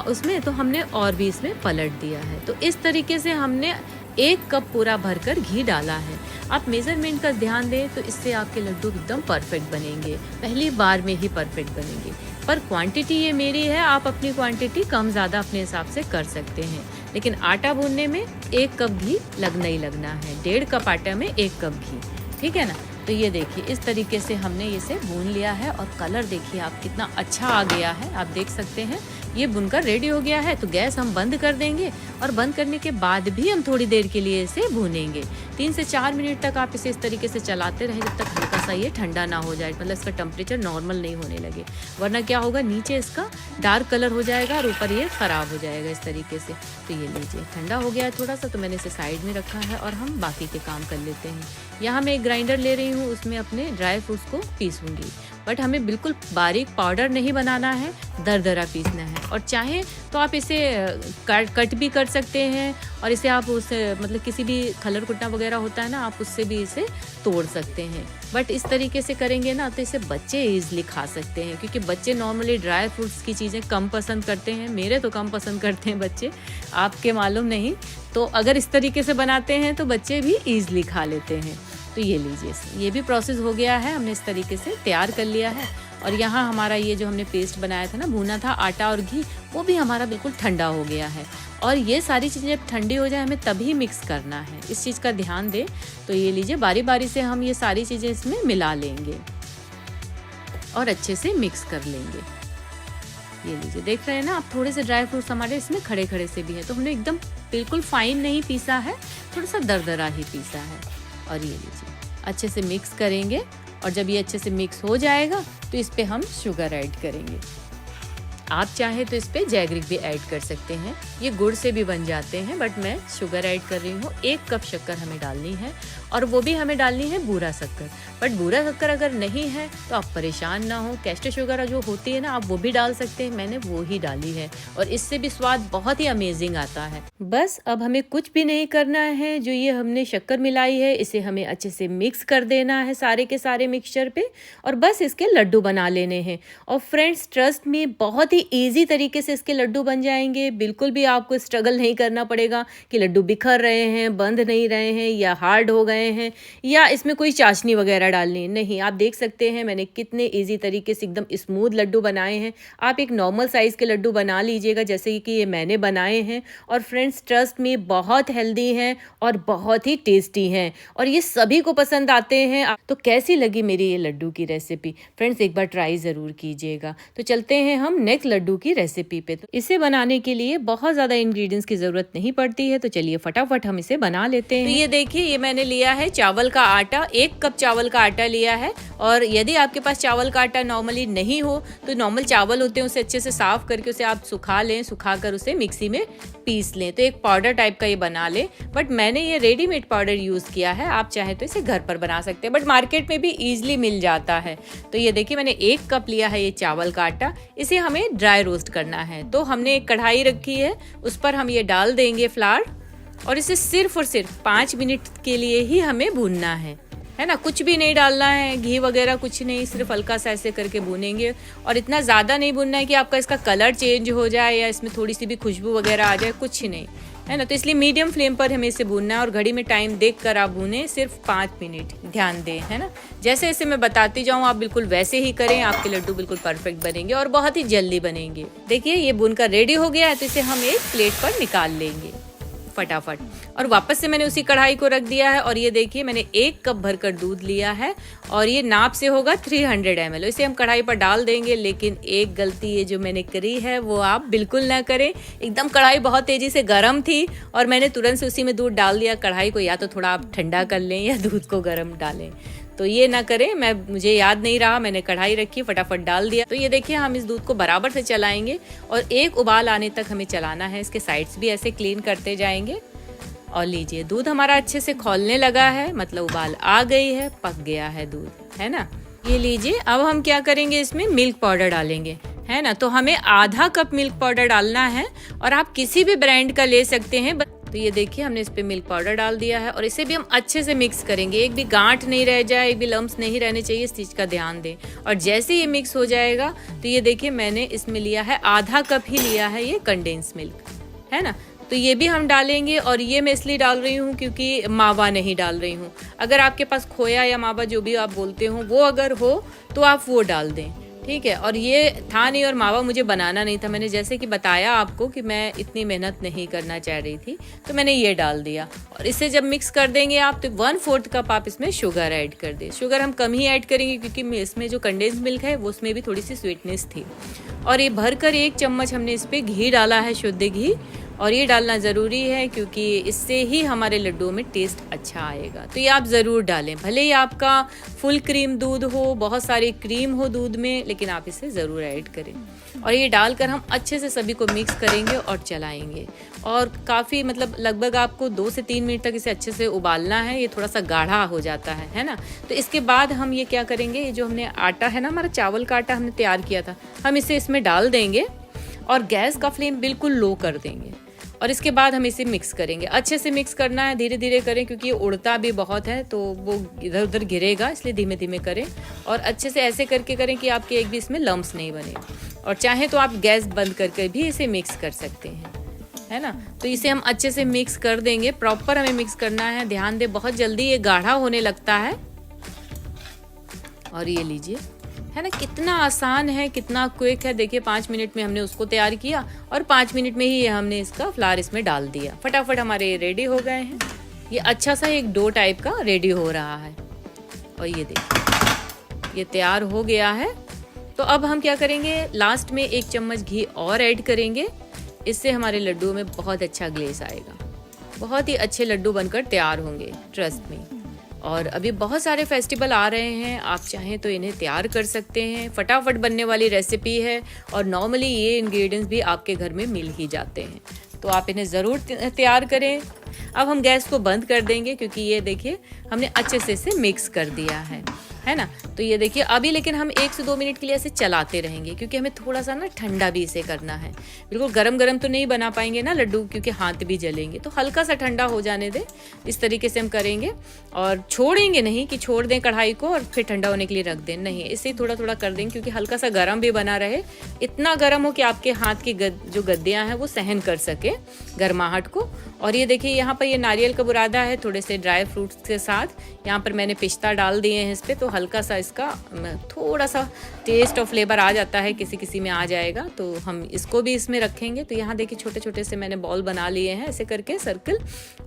[SPEAKER 1] उसमें तो हमने और भी इसमें पलट दिया है। तो इस तरीके से हमने 1 कप पूरा भरकर घी डाला है। आप मेजरमेंट का ध्यान दें तो इससे आपके लड्डू एकदम परफेक्ट बनेंगे, पहली बार में ही परफेक्ट बनेंगे। पर क्वांटिटी ये मेरी है, आप अपनी क्वांटिटी कम ज़्यादा अपने हिसाब से कर सकते हैं। लेकिन आटा भूनने में 1 कप घी लगना ही लगना है, 1.5 कप आटा में 1 कप घी, ठीक है ना। तो ये देखिए इस तरीके से हमने इसे भून लिया है और कलर देखिए आप कितना अच्छा आ गया है, आप देख सकते हैं। ये भुनकर रेडी हो गया है तो गैस हम बंद कर देंगे और बंद करने के बाद भी हम थोड़ी देर के लिए इसे भूनेंगे। 3 से 4 मिनट तक आप इसे इस तरीके से चलाते रहें जब तक हल्का सा ये ठंडा ना हो जाए, मतलब इसका टेम्परेचर नॉर्मल नहीं होने लगे, वरना क्या होगा नीचे इसका डार्क कलर हो जाएगा और ऊपर ये ख़राब हो जाएगा इस तरीके से। तो ये लीजिए ठंडा हो गया है थोड़ा सा, तो मैंने इसे साइड में रखा है और हम बाकी के काम कर लेते हैं। यहाँ मैं एक ग्राइंडर ले रही हूँ, उसमें अपने ड्राई फ्रूट्स को पीसूँगी। बट हमें बिल्कुल बारीक पाउडर नहीं बनाना है, दरदरा पीसना है। और चाहे तो आप इसे कट भी कर सकते हैं और इसे आप उस मतलब किसी भी खलर कुटना वगैरह होता है ना, आप उससे भी इसे तोड़ सकते हैं। बट इस तरीके से करेंगे ना तो इसे बच्चे ईजिली खा सकते हैं, क्योंकि बच्चे नॉर्मली ड्राई फ्रूट्स की चीज़ें कम पसंद करते हैं। मेरे तो कम पसंद करते हैं बच्चे, आपके मालूम नहीं। तो अगर इस तरीके से बनाते हैं तो बच्चे भी ईजिली खा लेते हैं। तो ये लीजिए, ये भी प्रोसेस हो गया है, हमने इस तरीके से तैयार कर लिया है। और यहाँ हमारा ये जो हमने पेस्ट बनाया था ना, भुना था आटा और घी, वो भी हमारा बिल्कुल ठंडा हो गया है। और ये सारी चीज़ें जब ठंडी हो जाए हमें तभी मिक्स करना है, इस चीज़ का ध्यान दें। तो ये लीजिए, बारी बारी से हम ये सारी चीज़ें इसमें मिला लेंगे और अच्छे से मिक्स कर लेंगे। ये लीजिए, देख रहे हैं ना आप, थोड़े से ड्राई फ्रूट्स हमारे इसमें खड़े खड़े से भी हैं। तो हमने एकदम बिल्कुल फाइन नहीं पीसा है, थोड़ा सा दरदरा ही पीसा है। और ये लीजिए, अच्छे से मिक्स करेंगे। और जब ये अच्छे से मिक्स हो जाएगा तो इस पे हम शुगर ऐड करेंगे। आप चाहे तो इस पे जैगरिक भी ऐड कर सकते हैं, ये गुड़ से भी बन जाते हैं, बट मैं शुगर ऐड कर रही हूँ। 1 कप शक्कर हमें डालनी है, और वो भी हमें डालनी है बूरा शक्कर। बट बूरा शक्कर अगर नहीं है तो आप परेशान ना हो, कैस्टर शुगर जो होती है ना, आप वो भी डाल सकते हैं। मैंने वो ही डाली है और इससे भी स्वाद बहुत ही अमेजिंग आता है। बस अब हमें कुछ भी नहीं करना है, जो ये हमने शक्कर मिलाई है इसे हमें अच्छे से मिक्स कर देना है सारे के सारे मिक्सचर पे, और बस इसके लड्डू बना लेने हैं। और फ्रेंड्स, ट्रस्ट मी, बहुत ही ईजी तरीके से इसके लड्डू बन जाएंगे। बिल्कुल भी आपको स्ट्रगल नहीं करना पड़ेगा कि लड्डू बिखर रहे हैं, बंध नहीं रहे हैं, या हार्ड हो गए हैं, या इसमें कोई चाशनी वगैरह डालनी नहीं। आप देख सकते हैं मैंने कितने ईजी तरीके से एकदम स्मूथ लड्डू बनाए हैं। आप एक नॉर्मल साइज़ के लड्डू बना लीजिएगा, जैसे कि ये मैंने बनाए हैं। और फ्रेंड्स, ट्रस्ट मी, बहुत हेल्दी हैं और बहुत ही टेस्टी हैं, और ये सभी को पसंद आते हैं। तो कैसी लगी मेरी ये लड्डू की रेसिपी? फ्रेंड्स, एक बार ट्राई ज़रूर कीजिएगा। तो चलते हैं हम नेक्स्ट लड्डू की रेसिपी पे। तो इसे बनाने के लिए बहुत ज़्यादा इंग्रेडिएंट्स की ज़रूरत नहीं पड़ती है, तो चलिए फटाफट हम इसे बना लेते हैं। तो ये देखिए, ये मैंने लिया है चावल का आटा, 1 कप चावल का आटा लिया है। और यदि आपके पास चावल का आटा नॉर्मली नहीं हो तो नॉर्मल चावल होते हैं, उसे अच्छे से साफ करके उसे आप सुखा लें, सुखा कर उसे मिक्सी में पीस लें, तो एक पाउडर टाइप का ये बना लें। बट मैंने ये रेडीमेड पाउडर यूज़ किया है, आप चाहे तो इसे घर पर बना सकते हैं, बट मार्केट में भी ईजिली मिल जाता है। तो ये देखिए, मैंने 1 कप लिया है ये चावल का आटा, इसे हमें ड्राई रोस्ट करना है। तो हमने एक कढ़ाई रखी है, उस पर हम ये डाल देंगे फ्लावर, और इसे सिर्फ और सिर्फ 5 मिनट के लिए ही हमें भूनना है ना। कुछ भी नहीं डालना है, घी वगैरह कुछ नहीं, सिर्फ हल्का सा ऐसे करके भूनेंगे। और इतना ज़्यादा नहीं भूनना है कि आपका इसका कलर चेंज हो जाए या इसमें थोड़ी सी भी खुशबू वगैरह आ जाए, कुछ नहीं, है ना। तो इसलिए मीडियम फ्लेम पर हमें इसे भूनना है, और घड़ी में टाइम देख कर आप भूनें, सिर्फ 5 मिनट, ध्यान दें, है ना। जैसे जैसे मैं बताती जाऊँ आप बिल्कुल वैसे ही करें, आपके लड्डू बिल्कुल परफेक्ट बनेंगे और बहुत ही जल्दी बनेंगे। देखिए, ये भूनकर रेडी हो गया है, तो इसे हम एक प्लेट पर निकाल लेंगे फटाफट। और वापस से मैंने उसी कढ़ाई को रख दिया है, और ये देखिए, मैंने 1 कप भरकर दूध लिया है, और ये नाप से होगा 300 ml। इसे हम कढ़ाई पर डाल देंगे। लेकिन एक गलती ये जो मैंने करी है वो आप बिल्कुल ना करें। एकदम कढ़ाई बहुत तेजी से गर्म थी और मैंने तुरंत से उसी में दूध डाल दिया। कढ़ाई को या तो थोड़ा आप ठंडा कर लें या दूध को गर्म डालें, तो ये ना करें। मुझे याद नहीं रहा, मैंने कढ़ाई रखी, फटाफट डाल दिया। तो ये देखिए, हम इस दूध को बराबर से चलाएंगे और एक उबाल आने तक हमें चलाना है। इसके साइड्स भी ऐसे क्लीन करते जाएंगे। और लीजिए, दूध हमारा अच्छे से खौलने लगा है, मतलब उबाल आ गई है, पक गया है दूध, है ना। ये लीजिए, अब हम क्या करेंगे, इसमें मिल्क पाउडर डालेंगे, है ना। तो हमें आधा कप मिल्क पाउडर डालना है, और आप किसी भी ब्रांड का ले सकते हैं। तो ये देखिए, हमने इस पे मिल्क पाउडर डाल दिया है, और इसे भी हम अच्छे से मिक्स करेंगे। एक भी गांठ नहीं रह जाए, एक भी लम्स नहीं रहने चाहिए, इस चीज़ का ध्यान दें। और जैसे ये मिक्स हो जाएगा तो ये देखिए, मैंने इसमें लिया है आधा कप ही लिया है ये कंडेंस मिल्क, है ना। तो ये भी हम डालेंगे, और ये मैं इसलिए डाल रही हूँ क्योंकि मावा नहीं डाल रही हूँ। अगर आपके पास खोया या मावा जो भी आप बोलते हो वो अगर हो तो आप वो डाल दें, ठीक है। और ये था नहीं, और मावा मुझे बनाना नहीं था। मैंने जैसे कि बताया आपको कि मैं इतनी मेहनत नहीं करना चाह रही थी, तो मैंने ये डाल दिया। और इसे जब मिक्स कर देंगे आप, तो 1/4 कप आप इसमें शुगर ऐड कर दें। शुगर हम कम ही ऐड करेंगे क्योंकि इसमें जो कंडेंस मिल्क है वो उसमें भी थोड़ी सी स्वीटनेस थी। और ये भरकर 1 चम्मच हमने इस पर घी डाला है, शुद्ध घी। और ये डालना ज़रूरी है क्योंकि इससे ही हमारे लड्डुओं में टेस्ट अच्छा आएगा। तो ये आप ज़रूर डालें, भले ही आपका फुल क्रीम दूध हो, बहुत सारी क्रीम हो दूध में, लेकिन आप इसे ज़रूर ऐड करें। और ये डालकर हम अच्छे से सभी को मिक्स करेंगे और चलाएंगे। और काफ़ी मतलब लगभग आपको 2 से 3 मिनट तक इसे अच्छे से उबालना है। ये थोड़ा सा गाढ़ा हो जाता है ना। तो इसके बाद हम ये क्या करेंगे, ये जो हमने आटा है ना, हमारा चावल का आटा हमने तैयार किया था, हम इसे इसमें डाल देंगे और गैस का फ्लेम बिल्कुल लो कर देंगे। और इसके बाद हम इसे मिक्स करेंगे। अच्छे से मिक्स करना है, धीरे धीरे करें क्योंकि ये उड़ता भी बहुत है तो वो इधर उधर गिरेगा, इसलिए धीमे धीमे करें। और अच्छे से ऐसे करके करें कि आपके एक भी इसमें लम्स नहीं बने। और चाहे तो आप गैस बंद करके भी इसे मिक्स कर सकते हैं, है ना। तो इसे हम अच्छे से मिक्स कर देंगे, प्रॉपर हमें मिक्स करना है। ध्यान दें, बहुत जल्दी ये गाढ़ा होने लगता है। और ये लीजिए, है ना, कितना आसान है, कितना क्विक है। देखिए 5 मिनट में हमने उसको तैयार किया और 5 मिनट में ही हमने इसका फ्लावर इसमें डाल दिया। फटाफट हमारे रेडी हो गए हैं। ये अच्छा सा एक डो टाइप का रेडी हो रहा है। और ये देखिए, ये तैयार हो गया है। तो अब हम क्या करेंगे, लास्ट में 1 चम्मच घी और ऐड करेंगे। इससे हमारे लड्डुओं में बहुत अच्छा ग्लेस आएगा, बहुत ही अच्छे लड्डू बनकर तैयार होंगे, ट्रस्ट मी। और अभी बहुत सारे फेस्टिवल आ रहे हैं, आप चाहें तो इन्हें तैयार कर सकते हैं। फटाफट बनने वाली रेसिपी है और नॉर्मली ये इंग्रेडिएंट्स भी आपके घर में मिल ही जाते हैं, तो आप इन्हें ज़रूर तैयार करें। अब हम गैस को बंद कर देंगे क्योंकि ये देखिए हमने अच्छे से इसे मिक्स कर दिया है ना। तो ये देखिए अभी लेकिन हम 1 से 2 मिनट के लिए ऐसे चलाते रहेंगे क्योंकि हमें थोड़ा सा ना ठंडा भी इसे करना है। बिल्कुल गरम गरम तो नहीं बना पाएंगे ना लड्डू, क्योंकि हाथ भी जलेंगे, तो हल्का सा ठंडा हो जाने दें। इस तरीके से हम करेंगे और छोड़ेंगे नहीं कि छोड़ दें कढ़ाई को और फिर ठंडा होने के लिए रख दें, नहीं, इसे थोड़ा थोड़ा कर देंगे क्योंकि हल्का सा गर्म भी बना रहे। इतना गर्म हो कि आपके हाथ की जो गद्दियाँ हैं वो सहन कर सके गर्माहट को। और ये देखिए यहाँ पर ये नारियल का बुरादा है थोड़े से ड्राई फ्रूट्स के साथ। यहाँ पर मैंने पिस्ता डाल दिए हैं इस पर, तो हल्का सा इसका थोड़ा सा टेस्ट और फ्लेवर आ जाता है, किसी किसी में आ जाएगा। तो हम इसको भी इसमें रखेंगे। तो यहाँ देखिए छोटे छोटे से मैंने बॉल बना लिए हैं ऐसे करके सर्कल,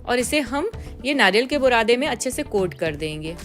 [SPEAKER 1] और इसे हम ये नारियल के बुरादे में अच्छे से कोट कर देंगे।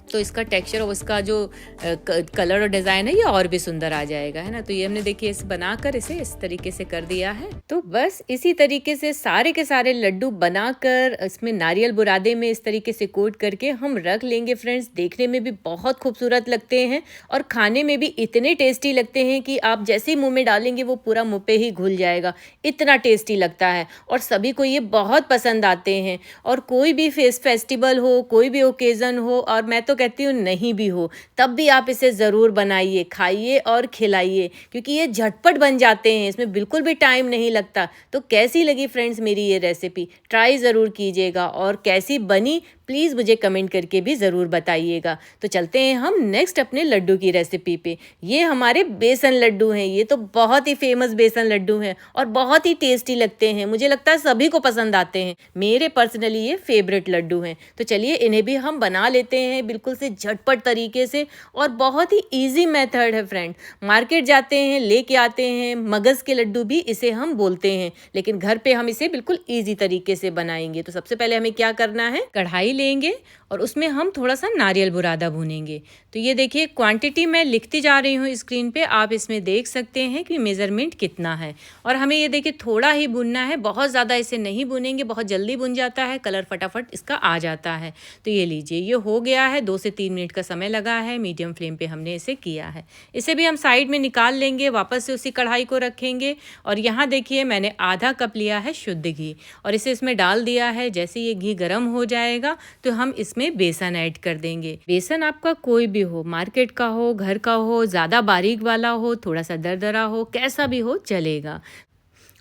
[SPEAKER 1] तो इसका टेक्सचर और इसका जो कलर और डिज़ाइन है ये और भी सुंदर आ जाएगा, है ना। तो ये हमने देखिए इसे बनाकर इसे इस तरीके से कर दिया है। तो बस इसी तरीके से सारे के सारे लड्डू बनाकर इसमें नारियल बुरादे में इस तरीके से कोट करके हम रख लेंगे फ्रेंड्स। देखने में भी बहुत खूबसूरत लगते हैं और खाने में भी इतने टेस्टी लगते हैं कि आप जैसे ही मुँह में डालेंगे वो पूरा मुँह पे ही घुल जाएगा, इतना टेस्टी लगता है। और सभी को ये बहुत पसंद आते हैं। और कोई भी फेस्टिवल हो, कोई भी ओकेज़न हो, और मैं तो कहती हूँ नहीं भी हो, तब भी आप इसे ज़रूर बनाइए, खाइए और खिलाइए, क्योंकि ये झटपट बन जाते हैं, इसमें बिल्कुल भी टाइम नहीं लगता। तो कैसी लगी फ्रेंड्स मेरी ये रेसिपी, ट्राई ज़रूर कीजिएगा और कैसी बनी प्लीज़ मुझे कमेंट करके भी ज़रूर बताइएगा। तो चलते हैं हम नेक्स्ट अपने लड्डू की रेसिपी पे। ये हमारे बेसन लड्डू हैं, ये तो बहुत ही फेमस बेसन लड्डू हैं और बहुत ही टेस्टी लगते हैं। मुझे लगता है सभी को पसंद आते हैं, मेरे पर्सनली ये फेवरेट लड्डू हैं। तो चलिए इन्हें भी हम बना लेते हैं बिल्कुल से झटपट तरीके से, और बहुत ही ईजी मेथड है फ्रेंड। मार्केट जाते हैं, लेके आते हैं, मगज़ के लड्डू भी इसे हम बोलते हैं, लेकिन घर पे हम इसे बिल्कुल ईजी तरीके से बनाएंगे। तो सबसे पहले हमें क्या करना है, कढ़ाई लेंगे और उसमें हम थोड़ा सा नारियल बुरादा भूनेंगे। तो ये देखिए क्वांटिटी मैं लिखती जा रही हूँ स्क्रीन पे, आप इसमें देख सकते हैं कि मेज़रमेंट कितना है। और हमें ये देखिए थोड़ा ही भुनना है, बहुत ज़्यादा इसे नहीं भुनेंगे, बहुत जल्दी भुन जाता है, कलर फटाफट इसका आ जाता है। तो ये लीजिए ये हो गया है, 2 से 3 मिनट का समय लगा है, मीडियम फ्लेम पे हमने इसे किया है। इसे भी हम साइड में निकाल लेंगे, वापस से उसी कढ़ाई को रखेंगे। और यहाँ देखिए मैंने आधा कप लिया है शुद्ध घी और इसे इसमें डाल दिया है। जैसे ये घी गर्म हो जाएगा तो हम इसमें बेसन ऐड कर देंगे। बेसन आपका कोई भी हो, मार्केट का हो, घर का हो, ज़्यादा बारीक वाला हो, थोड़ा सा दरदरा हो, कैसा भी हो चलेगा।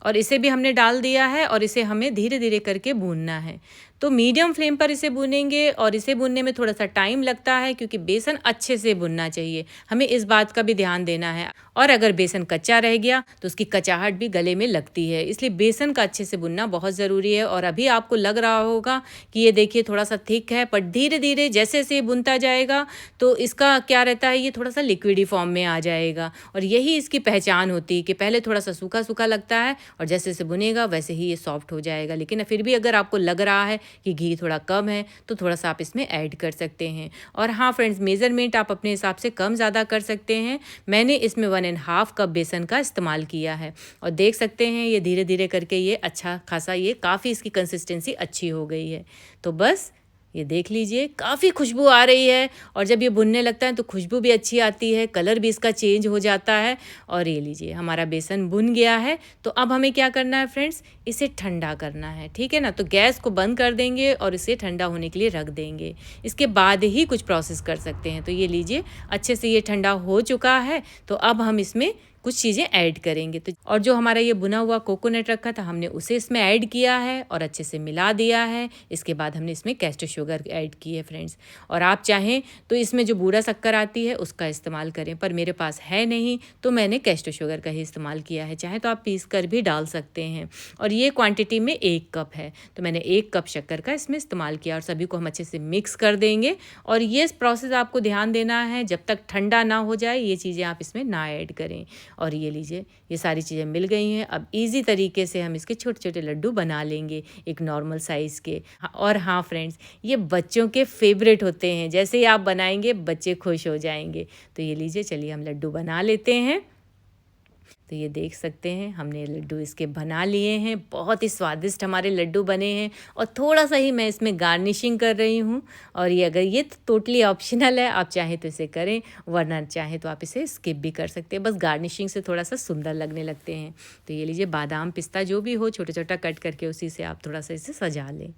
[SPEAKER 1] और इसे भी हमने डाल दिया है और इसे हमें धीरे धीरे करके भूनना है। तो मीडियम फ्लेम पर इसे भूनेंगे और इसे भूनने में थोड़ा सा टाइम लगता है क्योंकि बेसन अच्छे से भुनना चाहिए, हमें इस बात का भी ध्यान देना है। और अगर बेसन कच्चा रह गया तो उसकी कचाहट भी गले में लगती है, इसलिए बेसन का अच्छे से भुनना बहुत ज़रूरी है। और अभी आपको लग रहा होगा कि ये देखिए थोड़ा सा थिक है, पर धीरे धीरे जैसे जैसे ये भुनता जाएगा तो इसका क्या रहता है, ये थोड़ा सा लिक्विडी फॉर्म में आ जाएगा। और यही इसकी पहचान होती है कि पहले थोड़ा सा सूखा सूखा लगता है और जैसे जैसे भुनेगा वैसे ही ये सॉफ्ट हो जाएगा। लेकिन फिर भी अगर आपको लग रहा है कि घी थोड़ा कम है तो थोड़ा सा आप इसमें ऐड कर सकते हैं। और हाँ फ्रेंड्स, मेज़रमेंट आप अपने हिसाब से कम ज़्यादा कर सकते हैं। मैंने इसमें 1.5 कप बेसन का इस्तेमाल किया है और देख सकते हैं ये धीरे धीरे करके ये अच्छा खासा ये काफ़ी इसकी कंसिस्टेंसी अच्छी हो गई है। तो बस ये देख लीजिए काफ़ी खुशबू आ रही है और जब ये भुनने लगता है तो खुशबू भी अच्छी आती है, कलर भी इसका चेंज हो जाता है। और ये लीजिए हमारा बेसन भुन गया है। तो अब हमें क्या करना है फ्रेंड्स, इसे ठंडा करना है, ठीक है ना। तो गैस को बंद कर देंगे और इसे ठंडा होने के लिए रख देंगे। इसके बाद ही कुछ प्रोसेस कर सकते हैं। तो ये लीजिए अच्छे से ये ठंडा हो चुका है। तो अब हम इसमें कुछ चीज़ें ऐड करेंगे। तो और जो हमारा ये भुना हुआ कोकोनट रखा था हमने उसे इसमें ऐड किया है और अच्छे से मिला दिया है। इसके बाद हमने इसमें कैस्टर शुगर ऐड की है फ्रेंड्स। और आप चाहें तो इसमें जो बूरा शक्कर आती है उसका इस्तेमाल करें, पर मेरे पास है नहीं तो मैंने कैस्टर शुगर का ही इस्तेमाल किया है। चाहे तो आप पीस कर भी डाल सकते हैं। और ये क्वांटिटी में 1 कप है तो मैंने 1 कप शक्कर का इसमें इस्तेमाल किया और सभी को हम अच्छे से मिक्स कर देंगे। और ये प्रोसेस आपको ध्यान देना है, जब तक ठंडा ना हो जाए ये चीज़ें आप इसमें ना ऐड करें। और ये लीजिए ये सारी चीज़ें मिल गई हैं। अब इजी तरीके से हम इसके छोटे छोटे लड्डू बना लेंगे एक नॉर्मल साइज़ के। और हाँ फ्रेंड्स, ये बच्चों के फेवरेट होते हैं, जैसे ही आप बनाएंगे बच्चे खुश हो जाएंगे। तो ये लीजिए चलिए हम लड्डू बना लेते हैं। तो ये देख सकते हैं हमने लड्डू इसके बना लिए हैं। बहुत ही स्वादिष्ट हमारे लड्डू बने हैं और थोड़ा सा ही मैं इसमें गार्निशिंग कर रही हूँ। और ये अगर ये टोटली ऑप्शनल है, आप चाहें तो इसे करें वरना चाहें तो आप इसे स्किप भी कर सकते हैं। बस गार्निशिंग से थोड़ा सा सुंदर लगने लगते हैं। तो ये लीजिए बादाम पिस्ता जो भी हो छोटा छोटा कट करके उसी से आप थोड़ा सा इसे सजा लें।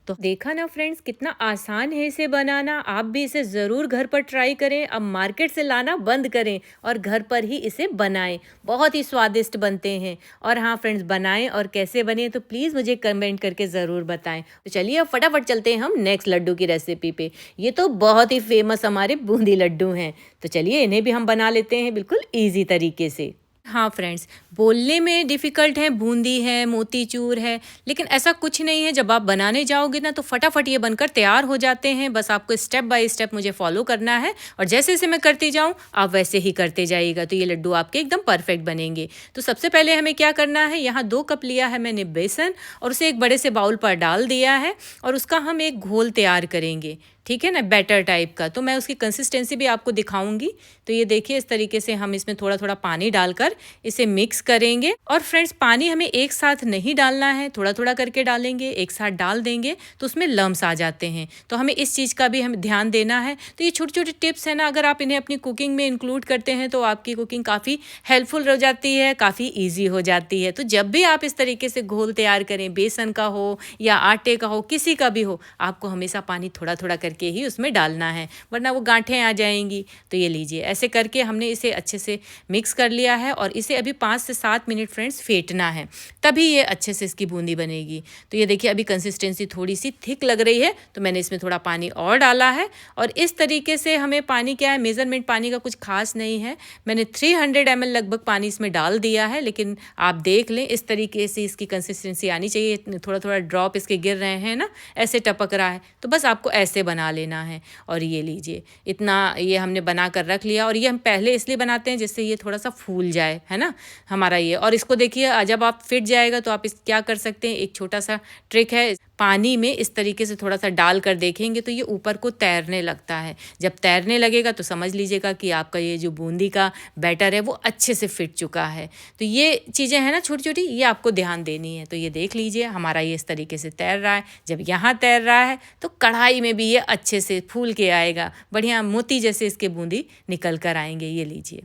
[SPEAKER 1] तो देखा ना फ्रेंड्स कितना आसान है इसे बनाना। आप भी इसे ज़रूर घर पर ट्राई करें। अब मार्केट से लाना बंद करें और घर पर ही इसे बनाएं। बहुत ही स्वादिष्ट बनते हैं। और हाँ फ्रेंड्स, बनाएं और कैसे बने तो प्लीज़ मुझे कमेंट करके ज़रूर बताएं। तो चलिए अब फटाफट चलते हैं हम नेक्स्ट लड्डू की रेसिपी पे। ये तो बहुत ही फेमस हमारे बूंदी लड्डू हैं। तो चलिए इन्हें भी हम बना लेते हैं बिल्कुल ईजी तरीके से। हाँ फ्रेंड्स, बोलने में डिफ़िकल्ट है, बूंदी है, मोतीचूर है, लेकिन ऐसा कुछ नहीं है। जब आप बनाने जाओगे ना तो फटाफट ये बनकर तैयार हो जाते हैं। बस आपको स्टेप बाय स्टेप मुझे फॉलो करना है और जैसे जैसे मैं करती जाऊँ आप वैसे ही करते जाइएगा। तो ये लड्डू आपके एकदम परफेक्ट बनेंगे। तो सबसे पहले हमें क्या करना है, यहाँ 2 कप लिया है मैंने बेसन और उसे एक बड़े से बाउल पर डाल दिया है और उसका हम एक घोल तैयार करेंगे, ठीक है ना, बैटर टाइप का। तो मैं उसकी कंसिस्टेंसी भी आपको दिखाऊंगी। तो ये देखिए इस तरीके से हम इसमें थोड़ा थोड़ा पानी डालकर इसे मिक्स करेंगे। और फ्रेंड्स पानी हमें एक साथ नहीं डालना है, थोड़ा थोड़ा करके डालेंगे। एक साथ डाल देंगे तो उसमें लम्स आ जाते हैं, तो हमें इस चीज़ का भी हमें ध्यान देना है। तो ये छोटी छोटी टिप्स है ना, अगर आप इन्हें अपनी कुकिंग में इंक्लूड करते हैं तो आपकी कुकिंग काफ़ी हेल्पफुल हो जाती है, काफ़ी ईजी हो जाती है। तो जब भी आप इस तरीके से घोल तैयार करें, बेसन का हो या आटे का हो, किसी का भी हो, आपको हमेशा पानी थोड़ा थोड़ा करके ही उसमें डालना है वरना वो गांठें आ जाएंगी। तो ये लीजिए ऐसे करके हमने इसे अच्छे से मिक्स कर लिया है और इसे अभी 5 से 7 मिनट फ्रेंड्स फेंटना है, तभी ये अच्छे से इसकी बूंदी बनेगी। तो ये देखिए अभी कंसिस्टेंसी थोड़ी सी थिक लग रही है तो मैंने इसमें थोड़ा पानी और डाला है। और इस तरीके से हमें पानी क्या है, मेजरमेंट पानी का कुछ खास नहीं है। मैंने 300 ml लगभग पानी इसमें डाल दिया है, लेकिन आप देख लें इस तरीके से इसकी कंसिस्टेंसी आनी चाहिए। थोड़ा थोड़ा ड्रॉप इसके गिर रहे हैं ना, ऐसे टपक रहा है, तो बस आपको ऐसे बना लेना है। और ये लीजिए इतना ये हमने बना कर रख लिया। और ये हम पहले इसलिए बनाते हैं जिससे ये थोड़ा सा फूल जाए, है ना हमारा ये। और इसको देखिए जब आप फिट जाएगा तो आप इस क्या कर सकते हैं, एक छोटा सा ट्रिक है, पानी में इस तरीके से थोड़ा सा डाल कर देखेंगे तो ये ऊपर को तैरने लगता है। जब तैरने लगेगा तो समझ लीजिएगा कि आपका ये जो बूंदी का बैटर है वो अच्छे से फिट चुका है। तो ये चीज़ें हैं ना छोटी छोटी, ये आपको ध्यान देनी है। तो ये देख लीजिए हमारा ये इस तरीके से तैर रहा है। जब यहाँ तैर रहा है तो कढ़ाई में भी ये अच्छे से फूल के आएगा, बढ़िया मोती जैसे इसके बूंदी निकल कर आएंगे। ये लीजिए।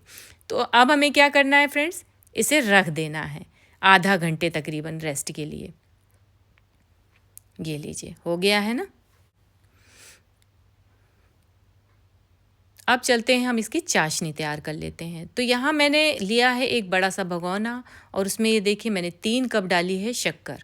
[SPEAKER 1] तो अब हमें क्या करना है फ्रेंड्स, इसे रख देना है आधा घंटे तकरीबन रेस्ट के लिए। ये लीजिए हो गया है ना। अब चलते हैं हम इसकी चाशनी तैयार कर लेते हैं। तो यहाँ मैंने लिया है एक बड़ा सा भगोना और उसमें ये देखिए मैंने 3 कप डाली है शक्कर।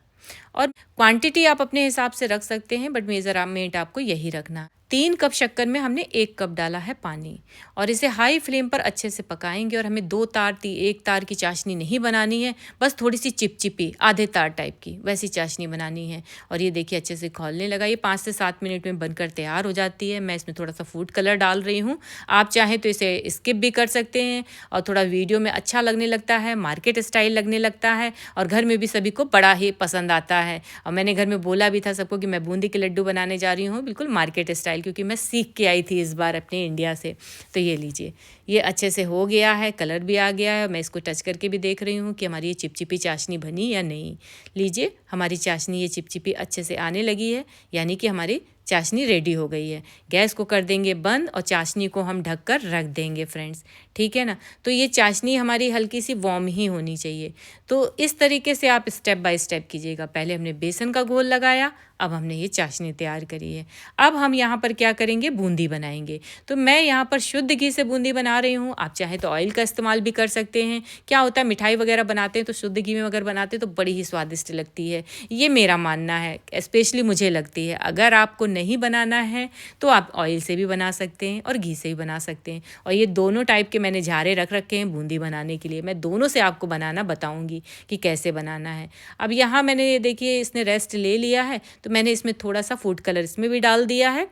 [SPEAKER 1] और क्वांटिटी आप अपने हिसाब से रख सकते हैं बट मेजरमेंट आपको यही रखना। 3 कप शक्कर में हमने 1 कप डाला है पानी और इसे हाई फ्लेम पर अच्छे से पकाएंगे। और हमें 2 तार 1 तार की चाशनी नहीं बनानी है, बस थोड़ी सी चिपचिपी आधे तार टाइप की वैसी चाशनी बनानी है। और ये देखिए अच्छे से खौलने लगा, ये 5 से 7 मिनट में बनकर तैयार हो जाती है। मैं इसमें थोड़ा सा फूड कलर डाल रही हूँ, आप चाहें तो इसे स्किप भी कर सकते हैं। और थोड़ा वीडियो में अच्छा लगने लगता है, मार्केट स्टाइल लगने लगता है और घर में भी सभी को बड़ा ही पसंद आता है। और मैंने घर में बोला भी था सबको कि मैं बूंदी के लड्डू बनाने जा रही हूँ बिल्कुल मार्केट स्टाइल, क्योंकि मैं सीख के आई थी इस बार अपने इंडिया से। तो ये लीजिए, ये अच्छे से हो गया है, कलर भी आ गया है। मैं इसको टच करके भी देख रही हूँ कि हमारी ये चिपचिपी चाशनी बनी या नहीं। लीजिए, हमारी चाशनी ये चिपचिपी अच्छे से आने लगी है, यानी कि हमारी चाशनी रेडी हो गई है। गैस को कर देंगे बंद और चाशनी को हम ढक कर रख देंगे फ्रेंड्स, ठीक है ना। तो ये चाशनी हमारी हल्की सी वार्म ही होनी चाहिए। तो इस तरीके से आप स्टेप बाय स्टेप कीजिएगा। पहले हमने बेसन का घोल लगाया, अब हमने ये चाशनी तैयार करी है। अब हम यहाँ पर क्या करेंगे, बूंदी बनाएंगे। तो मैं यहाँ पर शुद्ध घी से बूंदी बना रही हूँ, आप चाहे तो ऑयल का इस्तेमाल भी कर सकते हैं। क्या होता है, मिठाई वगैरह बनाते हैं तो शुद्ध घी में अगर बनाते हैं तो बड़ी ही स्वादिष्ट लगती है, ये मेरा मानना है, स्पेशली मुझे लगती है। अगर आपको नहीं बनाना है तो आप ऑयल से भी बना सकते हैं और घी से भी बना सकते हैं। और ये दोनों टाइप के मैंने झारे रख रखे हैं बूंदी बनाने के लिए। मैं दोनों से आपको बनाना बताऊंगी कि कैसे बनाना है। अब यहाँ मैंने ये देखिए इसने रेस्ट ले लिया है, तो मैंने इसमें थोड़ा सा फूड कलर इसमें भी डाल दिया है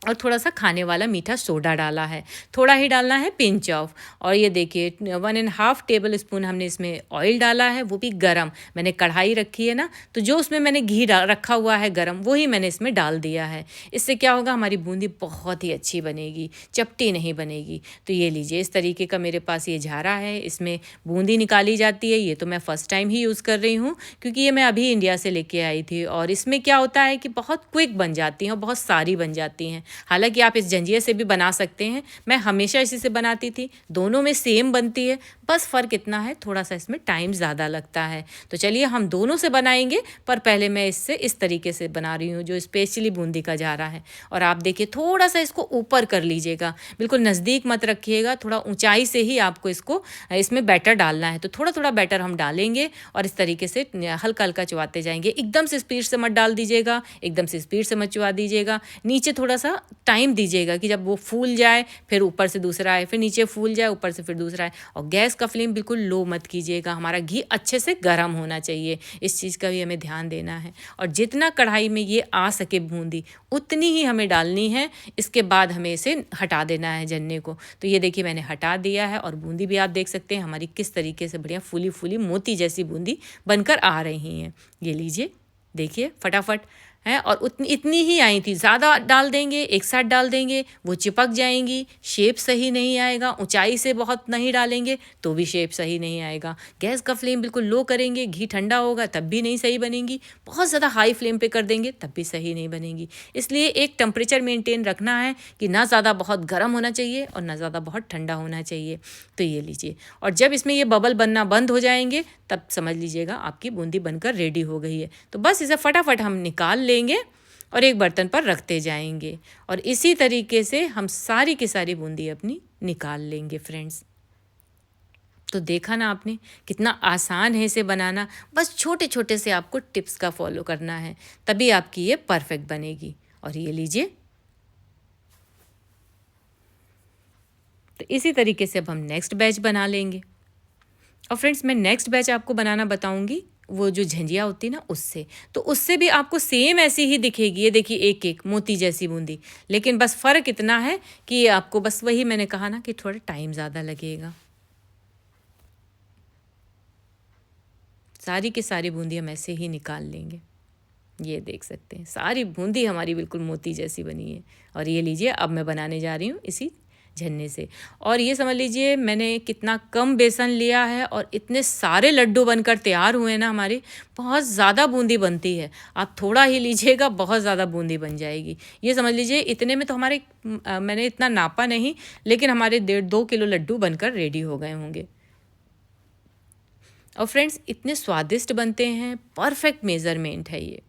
[SPEAKER 1] और थोड़ा सा खाने वाला मीठा सोडा डाला है, थोड़ा ही डालना है, पिंच ऑफ। और ये देखिए 1.5 टेबल स्पून हमने इसमें ऑयल डाला है, वो भी गरम। मैंने कढ़ाई रखी है ना, तो जो उसमें मैंने घी रखा हुआ है गरम, वही मैंने इसमें डाल दिया है। इससे क्या होगा, हमारी बूंदी बहुत ही अच्छी बनेगी, चपटी नहीं बनेगी। तो ये लीजिए, इस तरीके का मेरे पास ये झारा है, इसमें बूंदी निकाली जाती है। ये तो मैं फ़र्स्ट टाइम ही यूज़ कर रही हूँ, क्योंकि ये मैं अभी इंडिया से लेके आई थी। और इसमें क्या होता है कि बहुत क्विक बन जाती हैं और बहुत सारी बन जाती हैं। हालांकि आप इस जंजिया से भी बना सकते हैं, मैं हमेशा इसी से बनाती थी। दोनों में सेम बनती है, बस फ़र्क इतना है थोड़ा सा इसमें टाइम ज़्यादा लगता है। तो चलिए हम दोनों से बनाएंगे, पर पहले मैं इससे इस तरीके से बना रही हूँ जो स्पेशली बूंदी का जा रहा है। और आप देखिए थोड़ा सा इसको ऊपर कर लीजिएगा, बिल्कुल नज़दीक मत रखिएगा, थोड़ा ऊंचाई से ही आपको इसको इसमें बैटर डालना है। तो थोड़ा थोड़ा बैटर हम डालेंगे और इस तरीके से हल्का हल्का चुवाते जाएंगे। एकदम से स्पीड से मत डाल दीजिएगा, एकदम से स्पीड से मत चुवा दीजिएगा। नीचे थोड़ा सा टाइम दीजिएगा कि जब वो फूल जाए, फिर ऊपर से दूसरा आए, फिर नीचे फूल जाए, ऊपर से फिर दूसरा आए। और गैस का फ्लेम बिल्कुल लो मत कीजिएगा, हमारा घी अच्छे से गर्म होना चाहिए, इस चीज़ का भी हमें ध्यान देना है। और जितना कढ़ाई में ये आ सके बूंदी, उतनी ही हमें डालनी है। इसके बाद हमें इसे हटा देना है जन्ने को। तो ये देखिए मैंने हटा दिया है और बूंदी भी आप देख सकते हैं हमारी किस तरीके से बढ़िया फूली फूली मोती जैसी बूंदी बनकर आ रही हैं। ये लीजिए, देखिए फटाफट है। और इतनी ही आई थी, ज़्यादा डाल देंगे, एक साथ डाल देंगे, वो चिपक जाएंगी, शेप सही नहीं आएगा। ऊंचाई से बहुत नहीं डालेंगे तो भी शेप सही नहीं आएगा। गैस का फ्लेम बिल्कुल लो करेंगे, घी ठंडा होगा तब भी नहीं सही बनेंगी। बहुत ज़्यादा हाई फ्लेम पे कर देंगे तब भी सही नहीं बनेगी। इसलिए एक टेम्परेचर मेंटेन रखना है कि ना ज़्यादा बहुत गर्म होना चाहिए और ना ज़्यादा बहुत ठंडा होना चाहिए। तो ये लीजिए, और जब इसमें ये बबल बनना बंद हो जाएंगे तब समझ लीजिएगा आपकी बूंदी बनकर रेडी हो गई है। तो बस इसे फटाफट हम निकाल लेंगे और एक बर्तन पर रखते जाएंगे। और इसी तरीके से हम सारी की सारी बूंदी अपनी निकाल लेंगे फ्रेंड्स। तो देखा ना आपने, कितना आसान है इसे बनाना। बस छोटे छोटे से आपको टिप्स का फॉलो करना है, तभी आपकी ये परफेक्ट बनेगी। और ये लीजिए, तो इसी तरीके से अब हम नेक्स्ट बैच बना लेंगे। और फ्रेंड्स, मैं नेक्स्ट बैच आपको बनाना बताऊंगी वो जो झंझिया होती है ना उससे। तो उससे भी आपको सेम ऐसी ही दिखेगी। ये देखिए एक एक मोती जैसी बूंदी, लेकिन बस फ़र्क इतना है कि आपको बस वही मैंने कहा ना कि थोड़ा टाइम ज़्यादा लगेगा। सारी की सारी बूंदी हम ऐसे ही निकाल लेंगे। ये देख सकते हैं सारी बूंदी हमारी बिल्कुल मोती जैसी बनी है। और ये लीजिए, अब मैं बनाने जा रही हूँ इसी झन्ने से। और ये समझ लीजिए मैंने कितना कम बेसन लिया है और इतने सारे लड्डू बनकर तैयार हुए हैं ना हमारे। बहुत ज़्यादा बूंदी बनती है, आप थोड़ा ही लीजिएगा, बहुत ज़्यादा बूंदी बन जाएगी। ये समझ लीजिए इतने में तो हमारे, मैंने इतना नापा नहीं, लेकिन हमारे 1.5-2 किलो लड्डू बनकर रेडी हो गए होंगे। और फ्रेंड्स, इतने स्वादिष्ट बनते हैं, परफेक्ट मेज़रमेंट है ये।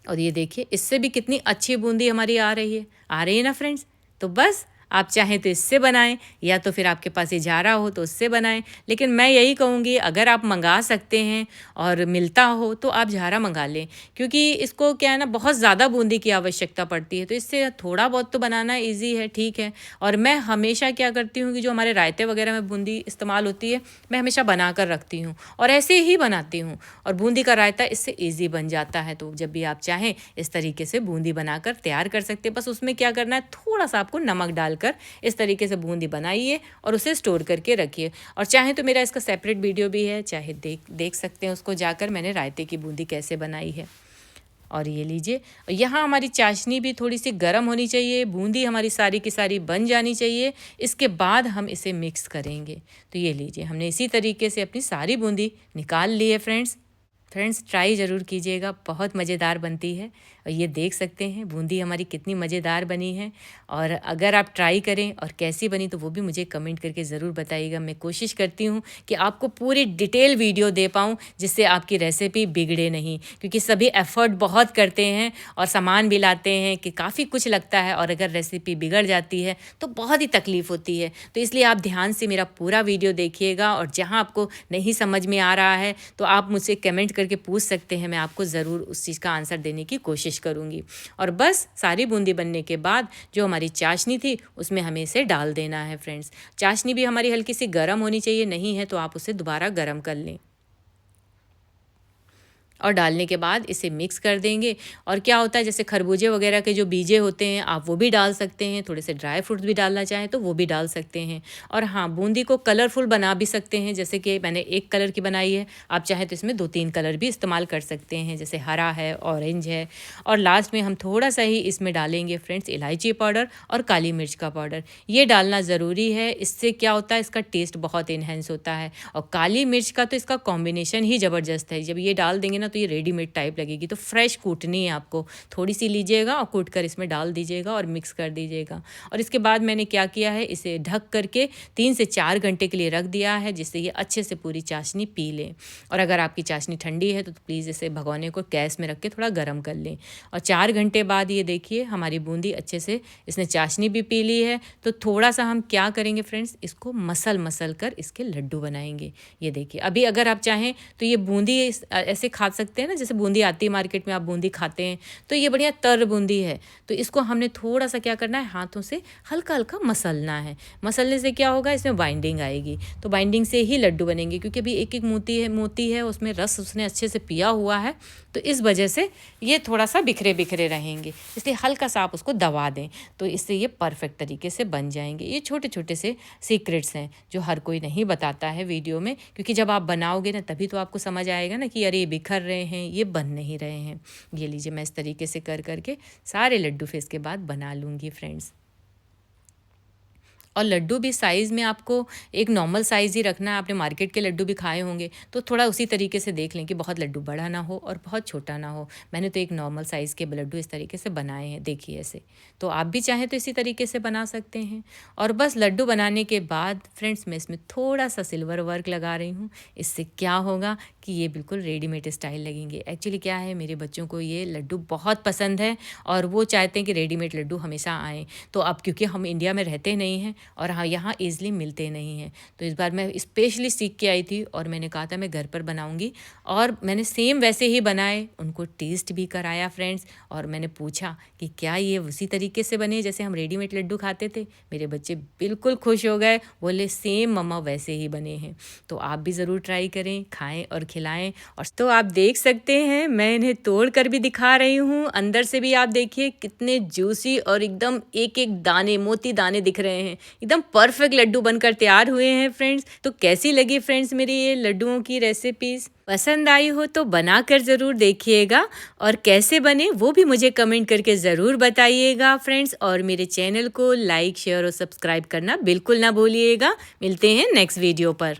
[SPEAKER 1] और ये देखिए इससे भी कितनी अच्छी बूंदी हमारी आ रही है ना फ्रेंड्स। तो बस आप चाहें तो इससे बनाएं, या तो फिर आपके पास ये जारा हो तो उससे बनाएं। लेकिन मैं यही कहूँगी, अगर आप मंगा सकते हैं और मिलता हो तो आप जारा मंगा लें, क्योंकि इसको क्या है ना, बहुत ज़्यादा बूंदी की आवश्यकता पड़ती है। तो इससे थोड़ा बहुत तो बनाना ईजी है, ठीक है। और मैं हमेशा क्या करती हूँ कि जो हमारे रायते वगैरह में बूंदी इस्तेमाल होती है, मैं हमेशा बना कर रखती हूँ और ऐसे ही बनाती हूँ, और बूंदी का रायता इससे ईजी बन जाता है। तो जब भी आप चाहें इस तरीके से बूंदी बनाकर तैयार कर सकते हैं। बस उसमें क्या करना है, थोड़ा सा आपको नमक डालकर इस तरीके से बूंदी बनाइए और उसे स्टोर करके रखिए। और चाहे तो मेरा इसका सेपरेट वीडियो भी है, चाहे देख सकते हैं उसको जाकर, मैंने रायते की बूंदी कैसे बनाई है। और ये लीजिए, यहाँ हमारी चाशनी भी थोड़ी सी गर्म होनी चाहिए, बूंदी हमारी सारी की सारी बन जानी चाहिए। इसके बाद हम इसे मिक्स करेंगे। तो ये लीजिए, हमने इसी तरीके से अपनी सारी बूंदी निकाल ली है फ्रेंड्स ट्राई ज़रूर कीजिएगा, बहुत मज़ेदार बनती है। और ये देख सकते हैं बूंदी हमारी कितनी मज़ेदार बनी है। और अगर आप ट्राई करें और कैसी बनी तो वो भी मुझे कमेंट करके ज़रूर बताइएगा। मैं कोशिश करती हूँ कि आपको पूरी डिटेल वीडियो दे पाऊँ, जिससे आपकी रेसिपी बिगड़े नहीं, क्योंकि सभी एफ़र्ट बहुत करते हैं और सामान भी लाते हैं कि काफ़ी कुछ लगता है, और अगर रेसिपी बिगड़ जाती है तो बहुत ही तकलीफ़ होती है। तो इसलिए आप ध्यान से मेरा पूरा वीडियो देखिएगा, और जहाँ आपको नहीं समझ में आ रहा है तो आप मुझसे कमेंट करके पूछ सकते हैं, मैं आपको ज़रूर उस चीज़ का आंसर देने की कोशिश करूँगी। और बस सारी बूंदी बनने के बाद जो हमारी चाशनी थी उसमें हमें इसे डाल देना है फ्रेंड्स। चाशनी भी हमारी हल्की सी गर्म होनी चाहिए, नहीं है तो आप उसे दोबारा गर्म कर लें। और डालने के बाद इसे मिक्स कर देंगे। और क्या होता है, जैसे खरबूजे वगैरह के जो बीजे होते हैं आप वो भी डाल सकते हैं, थोड़े से ड्राई फ्रूट्स भी डालना चाहें तो वो भी डाल सकते हैं। और हाँ, बूंदी को कलरफुल बना भी सकते हैं, जैसे कि मैंने एक कलर की बनाई है, आप चाहें तो इसमें 2-3 कलर भी इस्तेमाल कर सकते हैं, जैसे हरा है, ऑरेंज है। और लास्ट में हम थोड़ा सा ही इसमें डालेंगे फ्रेंड्स इलायची पाउडर और काली मिर्च का पाउडर। ये डालना ज़रूरी है, इससे क्या होता है, इसका टेस्ट बहुत इन्हेंस होता है। और काली मिर्च का तो इसका कॉम्बिनेशन ही ज़बरदस्त है। जब ये डाल देंगे ना तो ये रेडीमेड टाइप लगेगी। तो फ्रेश कूटनी है आपको, थोड़ी सी लीजिएगा और कूट कर इसमें डाल दीजिएगा और मिक्स कर दीजिएगा। और इसके बाद मैंने क्या किया है, इसे ढक करके 3 से 4 घंटे के लिए रख दिया है, जिससे ये अच्छे से पूरी चाशनी पी लें। और अगर आपकी चाशनी ठंडी है तो प्लीज़ इसे भगोने को गैस में रख के थोड़ा गर्म कर लें। और 4 घंटे बाद ये देखिए हमारी बूंदी अच्छे से इसने चाशनी भी पी ली है। तो थोड़ा सा हम क्या करेंगे फ्रेंड्स, इसको मसल कर इसके लड्डू बनाएंगे। ये देखिए, अभी अगर आप चाहें तो ये बूंदी ऐसे खा सकते हैं ना, जैसे बूंदी आती है मार्केट में, आप बूंदी खाते हैं तो ये बढ़िया तर बूंदी है। तो इसको हमने थोड़ा सा क्या करना है, हाथों से हल्का हल्का मसलना है। मसलने से क्या होगा, इसमें बाइंडिंग आएगी। तो बाइंडिंग से ही लड्डू बनेंगे, क्योंकि अभी एक एक मोती है उसमें रस उसने अच्छे से पिया हुआ है, तो इस वजह से ये थोड़ा सा बिखरे बिखरे रहेंगे। इसलिए हल्का सा आप उसको दबा दें, तो इससे ये परफेक्ट तरीके से बन जाएंगे। ये छोटे छोटे से सीक्रेट्स हैं जो हर कोई नहीं बताता है वीडियो में, क्योंकि जब आप बनाओगे ना तभी तो आपको समझ आएगा ना कि अरे ये बिखर रहे हैं, ये बन नहीं रहे हैं। ये लीजिए, मैं इस तरीके से कर करके सारे लड्डू फिर इसके बाद बना लूँगी फ्रेंड्स। और लड्डू भी साइज़ में आपको एक नॉर्मल साइज़ ही रखना है। आपने मार्केट के लड्डू भी खाए होंगे, तो थोड़ा उसी तरीके से देख लें कि बहुत लड्डू बड़ा ना हो और बहुत छोटा ना हो। मैंने तो एक नॉर्मल साइज़ के लड्डू इस तरीके से बनाए हैं, देखिए ऐसे। तो आप भी चाहें तो इसी तरीके से बना सकते हैं। और बस लड्डू बनाने के बाद फ्रेंड्स मैं इसमें थोड़ा सा सिल्वर वर्क लगा रही हूँ। इससे क्या होगा कि ये बिल्कुल रेडीमेड स्टाइल लगेंगे। एक्चुअली क्या है, मेरे बच्चों को ये लड्डू बहुत पसंद है और वो चाहते हैं कि रेडीमेड लड्डू हमेशा आएँ। तो अब क्योंकि हम इंडिया में रहते नहीं हैं और हाँ यहाँ ईज़िली मिलते नहीं हैं, तो इस बार मैं स्पेशली सीख के आई थी और मैंने कहा था मैं घर पर बनाऊँगी। और मैंने सेम वैसे ही बनाए, उनको टेस्ट भी कराया फ्रेंड्स। और मैंने पूछा कि क्या ये उसी तरीके से बने जैसे हम रेडीमेड लड्डू खाते थे। मेरे बच्चे बिल्कुल खुश हो गए, बोले सेम मम्मा वैसे ही बने हैं। तो आप भी ज़रूर ट्राई करें, खाएं और खिलाएं। और तो आप देख सकते हैं मैं इन्हें तोड़ कर भी दिखा रही हूँ, अंदर से भी आप देखिए कितने जूसी और एकदम एक एक दाने मोती दाने दिख रहे हैं। एकदम परफेक्ट लड्डू बनकर तैयार हुए हैं फ्रेंड्स। तो कैसी लगी फ्रेंड्स मेरी ये लड्डुओं की रेसिपीज़? पसंद आई हो तो बना कर ज़रूर देखिएगा, और कैसे बने वो भी मुझे कमेंट करके ज़रूर बताइएगा फ्रेंड्स। और मेरे चैनल को लाइक शेयर और सब्सक्राइब करना बिल्कुल ना भूलिएगा। मिलते हैं नेक्स्ट वीडियो पर।